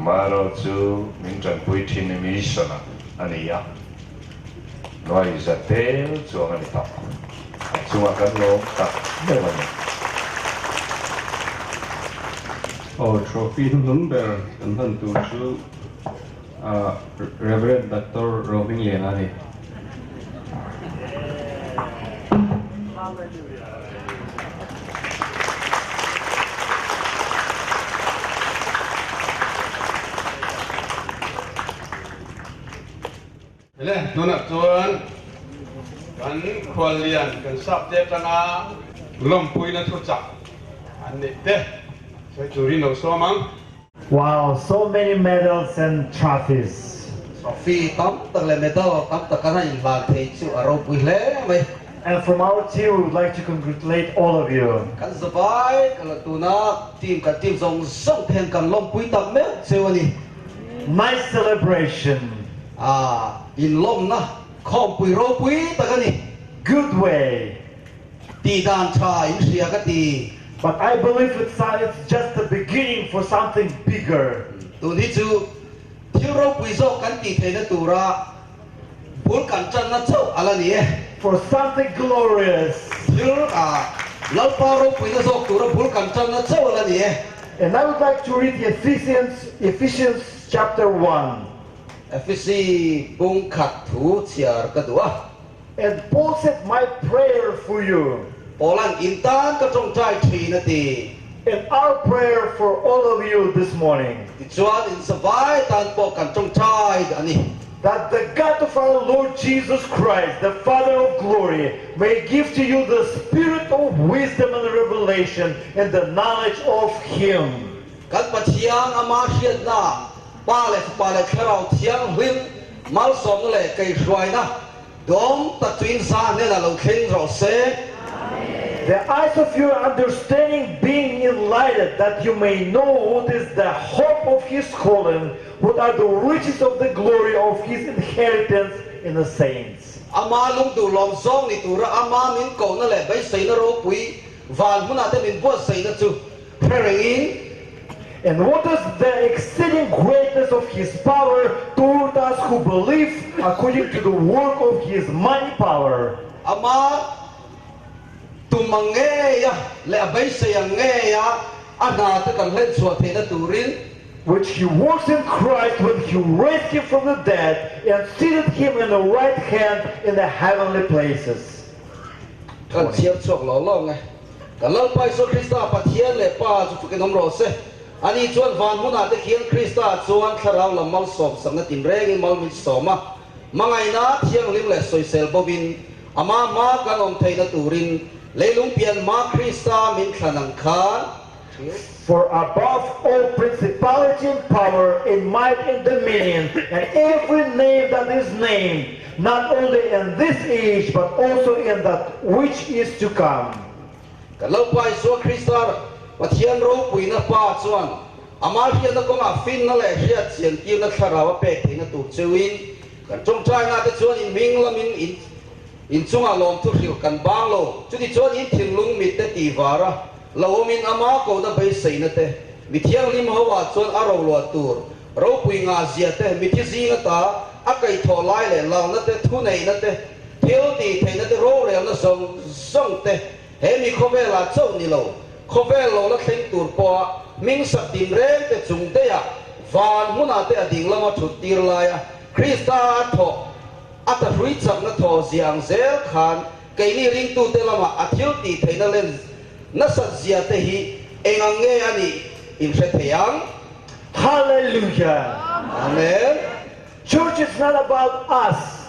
maro chu min chan pui thin ni mi sona ani ya noi za tel chuang ani ta chunga kan lo tak de ma ni oh trophy nun ber kan han tu chu Rev.Dr. Rohmingliana ni le nuna chuan kan khwalian kan subject langa lompui na thu chak an ni te so churi no so mang Wow, so many medals and trophies. Phi tắm tật là medal tắm tật cái này là thì chịu ở đâu quý lẽ mày And from our team, we would like to congratulate all of you. cái giờ bài cái là tụi nó team dòng sông thêm cần lom quý tắm mấy siêu anh Nice celebration. in lom na không quý rô quý tật cái này Good way. tì đàn trà in xìa cái tì But I believe it's just the beginning for something bigger. tụi đi chú thiếu rô quý rô cái tì thế nó tụi ra bốn cản chân nó châu à là nhỉ For something glorious. thiếu lâu bao rô quý nó rô tụi ra bốn cản chân nó châu à là nhỉ And I would like to read Ephesians chapter 1. Ephesi bung khát thú chiar cái đũa And Paul said, my prayer for you. Polan intan ka trong trai thi na ti And our prayer for all of you this morning. ti chuan in savai tan po kan trong trai ani That the God of our Lord Jesus Christ, the Father of glory, may give to you the spirit of wisdom and revelation and the knowledge of Him. kan pathiang ama hiat na pa le kharau thiang hwin mal som le kai hruai na dom ta twin sa ne la lo khen ro se The eyes of your understanding being enlightened, that you may know what is the hope of His calling, what are the riches of the glory of His inheritance in the saints. ama lung du lom zong ni tu ra ama min ko na le bai sei na ro pui van huna te min bo sei na chu herring in And what is the exceeding greatness of His power toward us who believe, according to the work of His mighty power. ama tumange ya le bai sei nge ya ana te kan len chua the na turin Which He works in Christ when He raised Him from the dead and seated Him in the right hand in the heavenly places. kan chiap chok lo lo nge kan lo pai so Krista pathian le pa chu ke nom ro se ani chuan van huna te khian Krista chuan tharau la mal som sang na tin reng mal mi soma mangai na thiang lim le soi sel bobin ama ma kan om thei na turin leilung pian ma Krista min thanang khan For above all principality and power and might and dominion and every name that is named, not only in this age but also in that which is to come. kan lo pai so Krista pathian ro pui na pa chuan ama hian na ko ma fin na le hiat chian ki na tharawa pe the na tu chuin kan trong trai na te chuan in ming lamin in chunga lom thu hil kan bang lo chu ti chuan in thinglung mit te ti wara lo min ama ko da bai sei na te mi thiang lim ho wa chuan aro lo tur ro pui nga zia te mi thi zi na ta a kai tho lai le law na te thu nei na te thiếu ti thei na te ro le na song song te he mi kho ve la chau ni lo kho ve lo la thleng tur po ming sa tin rem te chung te ya van huna te ading lama thut tir la ya Krista tho ata hui chak na tho ziang zel khan kai ni ring tu te lama athil ti thei na len na sa zia te hi engang nge ani in se theyang Hallelujah! amen Church is not about us.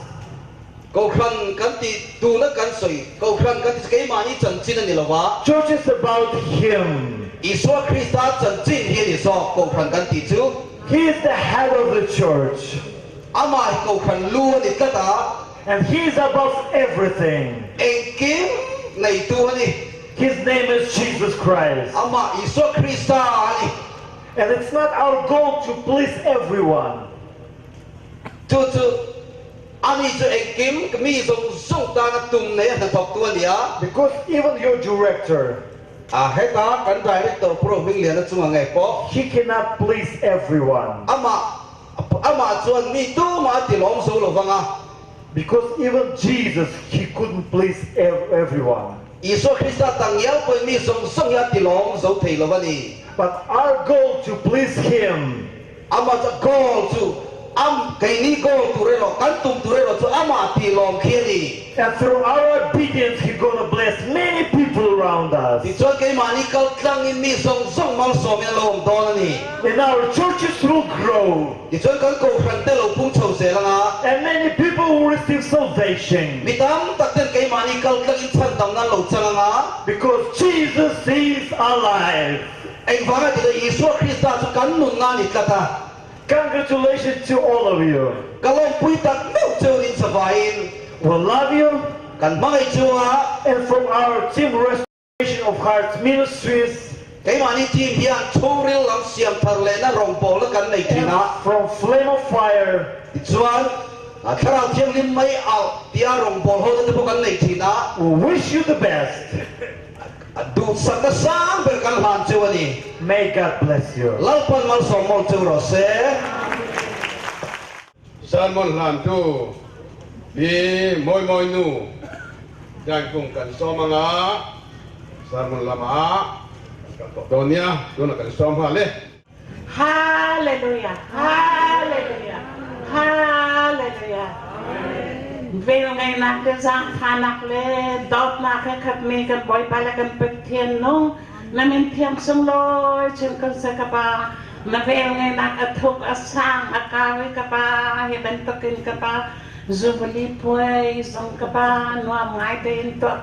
câu khăn kan ti tu na kan soi câu khăn kan ti kai mani chan chin ani lawa Church is about Him. Isua Krista chan chin hi ni so câu khăn kan ti chu He is the head of the church. amai câu khăn lu ni ta ta And He is above everything. en kim này tu ni. His name is Jesus Christ. Ama Isu Krista ni. And it's not our goal to please everyone. Tu ani tu ekim kami song ta na tum ne na thok tu ni a. Because even your director, Heta kan director Rohmingliana chunga ngai po. he cannot please everyone. Ama chuan mi tu ma ti long so lo wanga. Because even Jesus, he couldn't please everyone. Isu Krista tang yau po mi song ya ti long so thei lo wani. But our goal to please him, Ama cha goal to kai ni goal to re lo kan tum to re lo chu ama ti long khia ni. and through our obedience, he's gonna bless many people around us. Ti chuan kai mani kal tlang in mi song mal so me lo do na ni. And our churches will grow. Ti chuan kan ko khan te lo pung chho se la nga. And many people will receive salvation. Mi tam tak ten kai mani kal tlang in chan tam na lo chang nga. Because Jesus is alive. Ai wanga ti Isu Krista chu kan nun nga ni tlata. Congratulations to all of you. Kalong pui tak meu cheu in sa vain. We love you. Kan mangai chua. And from our team Restoration of Hearts Ministries, Kai mani team hian choril lam siam thar le na rong pol la kan nei and thina. from Flame of Fire, Ti chuan tharau thiam lim mai al tia rong pol ho te po kan nei thina. we wish you the best. Du sakta sang ber kan han cheu ani. May God bless you. Lalpan mal som mol cheu ro se. San mon lam tu bi moi nu dan kung kan so mga san mon lama Donia do na kan so ma le. Hallelujah, hallelujah, hallelujah. Về ngày nào cái giang pha nạc lệ đốt nạc cái khắp mi cái bói ba là cái bực thiên nung là mình thiêm sung lôi trên con xe cà ba mà về ngày nào cái thuốc ở sang ở cao với cà ba hiện bên tắc kinh cà ba Jubilee puai song cà ba nuam ngay tên tuột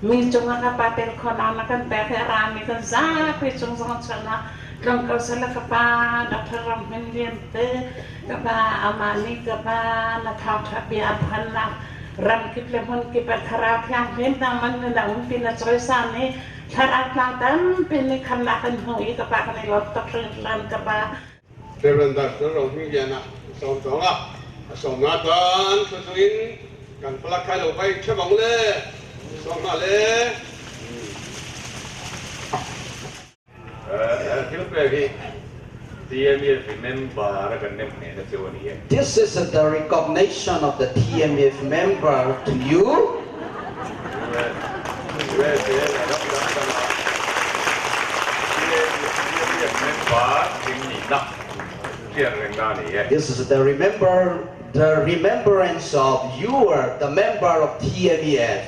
mi chung cà ba tên con nào nó cần bé cái ram mi cần giá quy chung song chân na trong câu sẽ là cà ba Dr. Rohmingliana cà ba amani cà ba là thao tháp biaพัน là ram kip le mon kip thara thiang pen ta man na um pin na choi san ni thara tlang tam pin ni khan na kan hoi cà ba kan lo tak lan cà ba Rev.Dr. Rohmingliana som so nga som nga tan su in kan plak khai lo bai che bang le som ma le. TMEF member kan nem ne na chewani ye. This is the recognition of the TMEF member to you. This is the remembrance of you are the member of TMEF.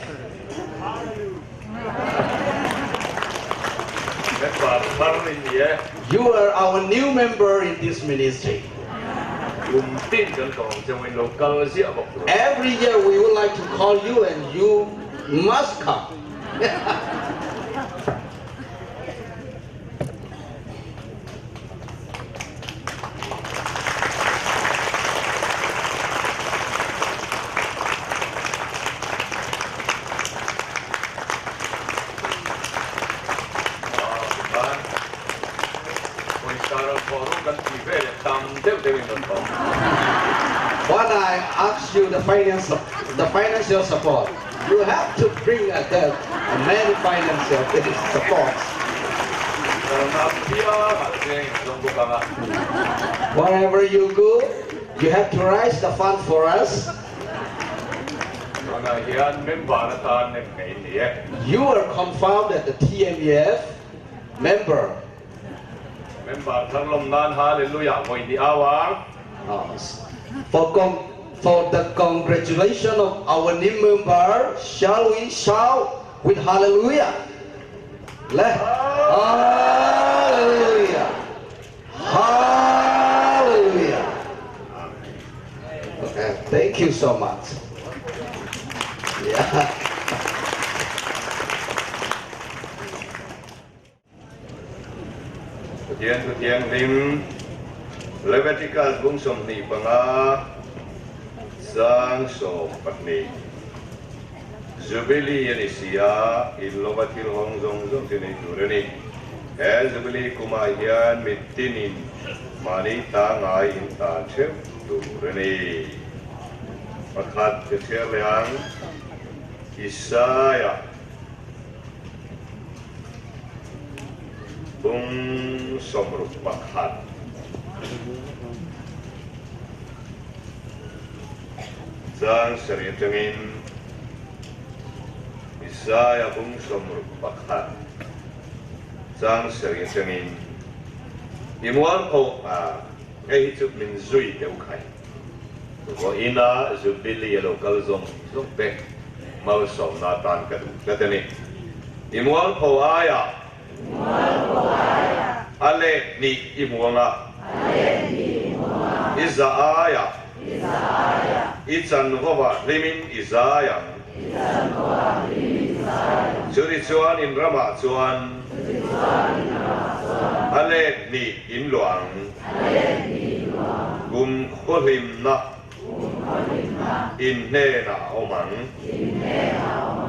You are our new member in this ministry. Every year we would like to call you and you must come. When I ask you the financial support, you have to bring many financial support. Wherever you go, you have to raise the fund for us. You are confirmed as the TMEF member. For the congratulation of our new member, shall we shout with hallelujah? Hallelujah! Hallelujah! Okay, thank you so much. Yeah. Tiang lim Rev.Victor bung som ni panga sang so patni Jubilee ni siya ilobatil hong zong zong tinidurani. Jubilee kumahian mitinin manita ngai inta chem durani. Pakat kecerian Isaya somruk pakat. Zang seriatengin Isaya somruk pakat. Zang seriatengin imuan ko ngay hituk min zui teu kai. Ko ina Jubilee local zong pe mau som natan katani. Imuan ko aya ale ni imuanga Isaya Itzan Hova Limin Isaya Suri Chuan in Rama Chuan Ale ni Inluang Gum Kholim Na In Nena Omang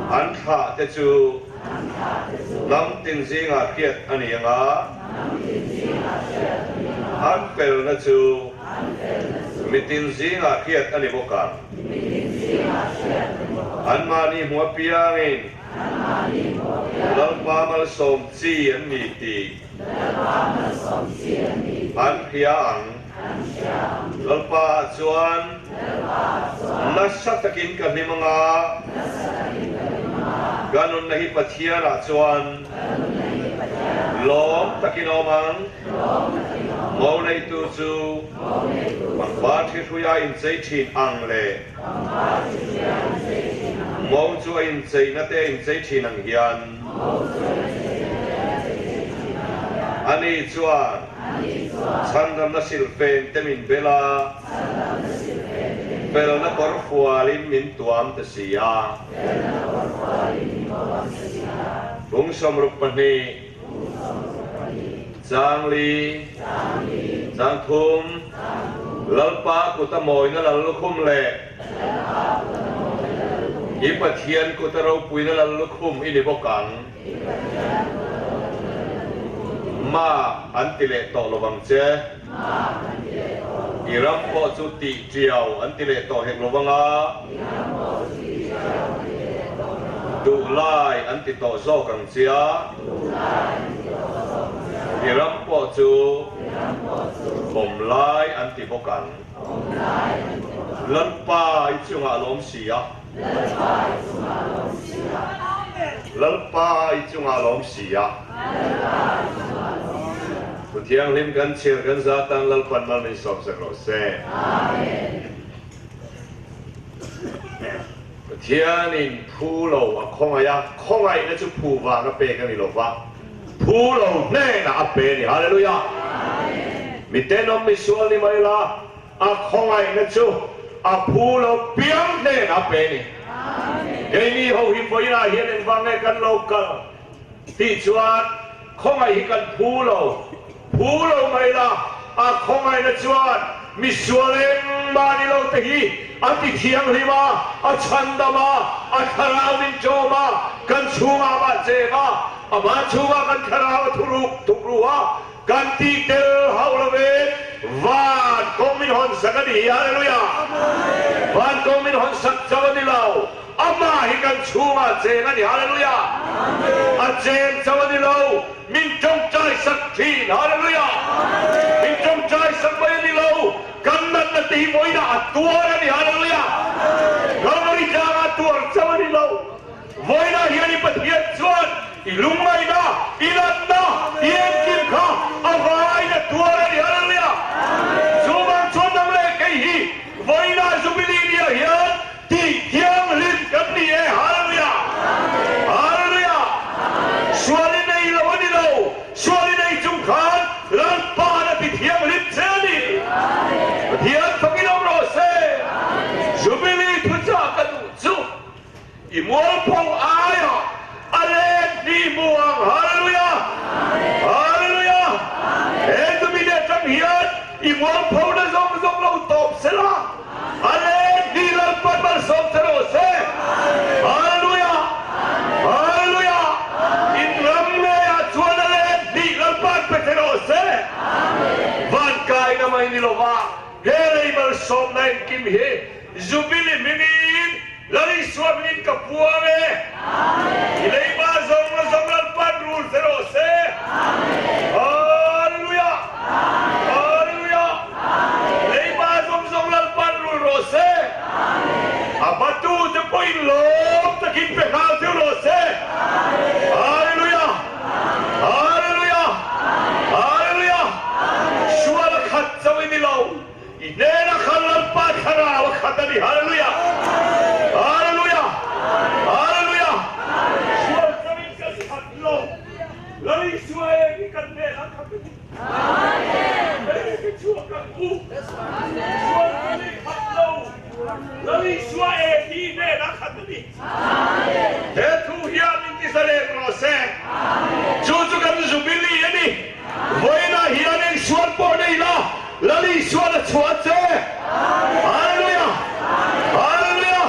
Antha Techu Nam Tin Singa Kiet Anianga Anpel Na Chu Mitin Singa Kiet Anibokan Anmani Muapiangin Lalpa Mal Som Chi An Miti An Piang Lalpa Chuan Nasatakin Kami Mga Ganon Nahi Patiana Chuan Lom Takinomang Mau Nei Tu Chu Mangbat Hituya In Zai Chin Ang Le Mau Chu In Zai Nate In Zai Chin Ang Hian Ani Chuan Sandam Na Silfen Temin Bela Bela Na Korfualin Min Tuam Tasiya Bung Somrup Pani Giang Li Giang Thum Lalpa Kutamoy Na Lalukum Le Ipathian Kutarau Pui Na Lalukum Inibokang Ma Antile To Lobang Che Iram Po Cuti Jiao Antile To Hek Lobanga Du Lai Antito So Kang Chia Iram Po Chu Bom Lai Antibokan Lalpa Ichunga Lom Sia Lalpa Ichunga Lom Sia Kutiang Lim Kan Chir Kan Zatan Lalpan Mal Min Som Sakro Se Kutiang In Pulo Kongaya Kongai Na Chu Puwa Na Pe Kan Ilova Pulo Nena Ape Ni Hallelujah Mitenom Misual Ni Maila Kongai Na Chu Pulo Piang Nena Ape Ni Kini Ho Hipoina Hien En Vange Kan Local Ti Chuan Kongai Hikan Pulo Pulo Maila Kongai Na Chuan Misualeng Manilo Tehi Anti Tiang Lima Chandama Karawin Chawhma Kan Chunga Bajema Ama Chunga Kan Karawa Tukruwa Ganti Tel Haulawe Van Komin Hon Sakadi Hallelujah Van Komin Hon Sakjawadilaw Ama Hikan Chunga Jengani Hallelujah Ajen Jawadilaw Min Jong Jai Saktin Hallelujah Min Jong Jai Sakbayadilaw Kannan Na Timoy Na Atuarani Hallelujah Kamari Jang Atuar Jawadilaw Voina Hiani Pathiat Chuan Ilumay Na Ilan Na Ien Kim Ka Avay Na Tuarani Hallelujah Sumang Chuan Nang Le Kaihi Voina Jubilee Niya Hiyan Ti Tiang Lin Kapni Hallelujah Hallelujah Suali Na Ilawanilaw Suali Na Ijungkan Lalpa Na Ti Tiang Lin Chani Tiang Panginoong Rose Jubilee Tuja Kanuzu Imual Pong Aya Alek Di Muang Hallelujah Hallelujah Endo Minetang Hiyan Imual Pong Na Zong Zong Lau Top Sila Alek Di Lalpan Malsom Terose Hallelujah ni lova hele bal som nain kim he jubilee minin lali swaminin kapua me ilai ba zong lal pan rul zero se hallelujah hallelujah ilai ba zong lal pan rul ro se abatu de point lom takin pe na se ro se hallelujah hallelujah hallelujah shwal khat zawin ni lo inena khalal pa khara wa khatani hallelujah hallelujah hallelujah shwal zawin ka khat lo lari shwae ki kanne la khatani amen ke chua ka u shwal zawin khat lo lari shwae ki ne la khatani amen he tu hian in tisale rose juju kan jubilee ani voina hian en shwal po nei la lali shwal chhuat se hallelujah hallelujah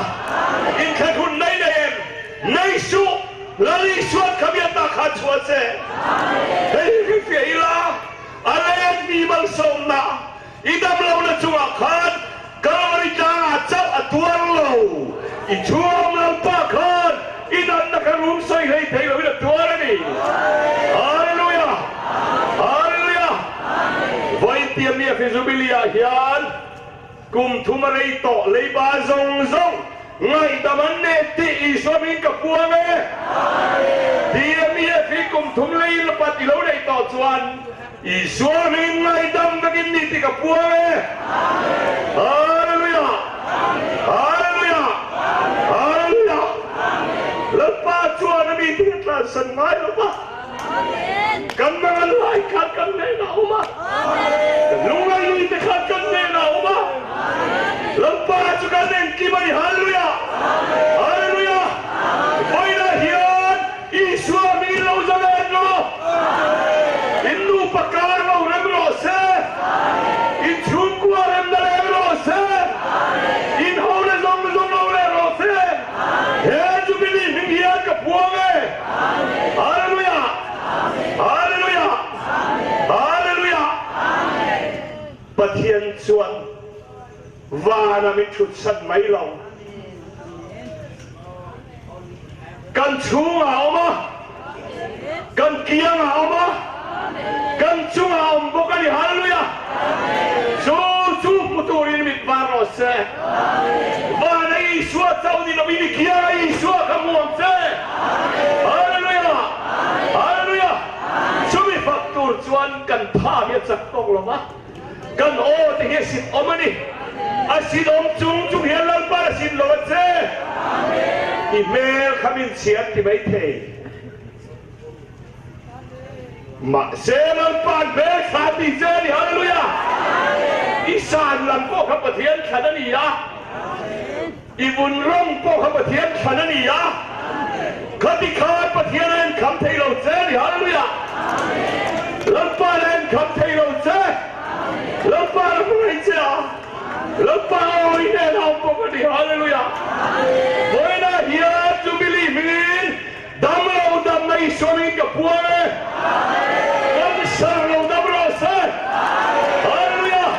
in khun nei nei nei su lali shwal khamia ta kha chhuat se hei fiila alayan ni bal somna idam lo na chunga khan kamari janga chap atuar lo I chuam lo pa khan idan na karum soi hei thei lo ina tuar ni hallelujah hallelujah vai TMEF jubilee hian kum thumarei to leiba zong zong ngai daman ne ti iswamin ka puame TMEF kum thum lei lapat ilo nei to chuan iswamin ngai dam nakin ni ti ka puame hallelujah hallelujah hallelujah lapa chuan mi ti tla san ngai lapa kan mangal lai khat kan ne na uma lungai lui te khat kan ne na uma lapa chu kan ne ki mai hallelujah hallelujah voina hian iswami lo zalen lo innu pakar lo rem lo se in chun kwa rem da lo se in hole zong zong lo le ro se he jubilee min hian ka puame hallelujah hallelujah hallelujah pathian chuan vana min thut san mai lo kan chunga oma kan kianga oma kan chunga om bokani hallelujah chu puturin mit baro se vana iswa saudi no bini kianga iswa kamuam se hallelujah hallelujah chumi faktur chuan kan pha mi chak tong lo ma kan o te he sit omani asin om chung hian lal pa asin lo che email khamin chiat ti mai thei ma selal pan be khati che ni hallelujah isan lam ko kha pathian khanani ya ibun rong ko kha pathian khanani ya khati khat pathian en kham thei lo che ni hallelujah lampa en kham thei lo che lampa mai che lampa oi ne na po ni hallelujah voina hiya jubilee min dam mai swami ka puare dam sar lo dam ro se hallelujah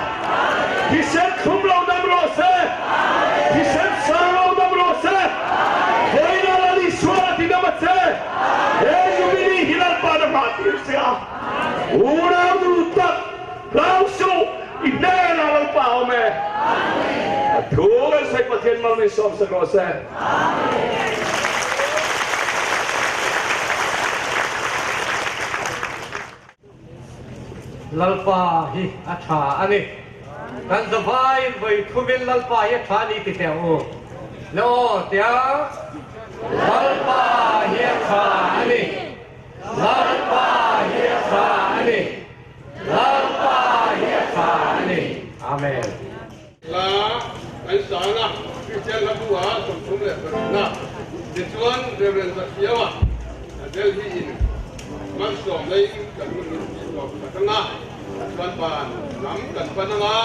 he said khum lo dam ro se he said sar lo dam ro se voina li swara ti dam se he jubilee hilal pa da fatir se ura du ta plauso inena lo pa me thuga sai pathian mal me som sa ro se lalpa hi atha ani kan zavai vai thumin lalpa hi atha ni ti teu lo tia lalpa hi atha ani lalpa hi atha ani lalpa hi atha ani amen la kan sana Christian la bua som som le na de chuan Rev.Dr wa del hi in man som lei kan mun ni ko ka na kan ban nam kan pananga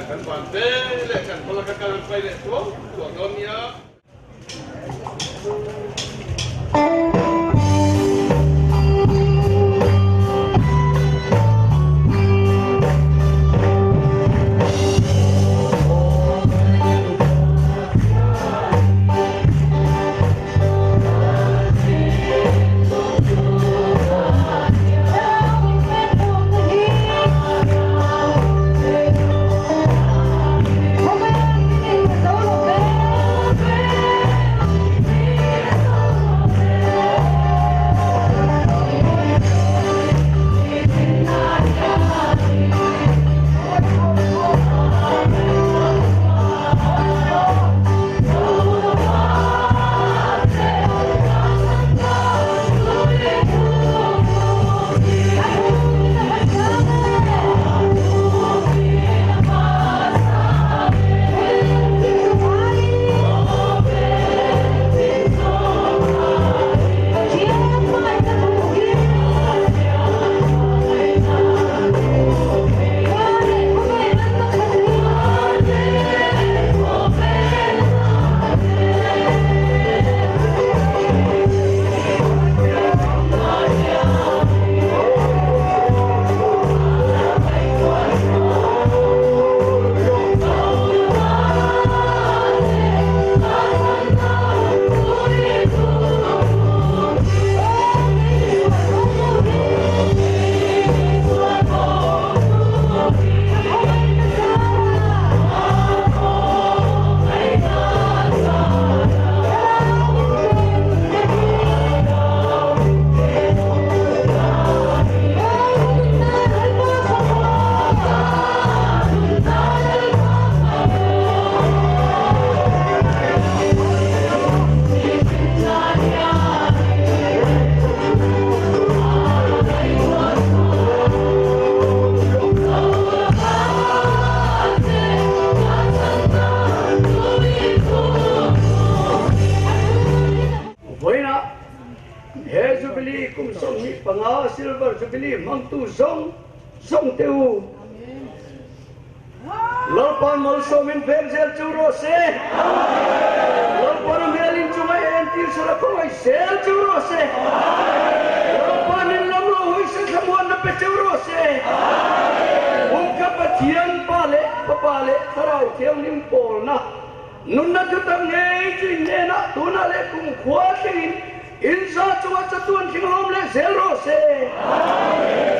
kan ban te le kan pala ka kan pai le to domia Jubilee mang tu zong teu Lalpan mal somin verzel churo se Lalpan melin chuma entir sura koi sel churo se Lalpan in lamlo hui se samuan na pe churo se Ungka patian pale papale tharau tiang nim pol na Nunna jutang ngei jing nena tuna le kung khwa tingin Insa chua chatuan singlom le zero se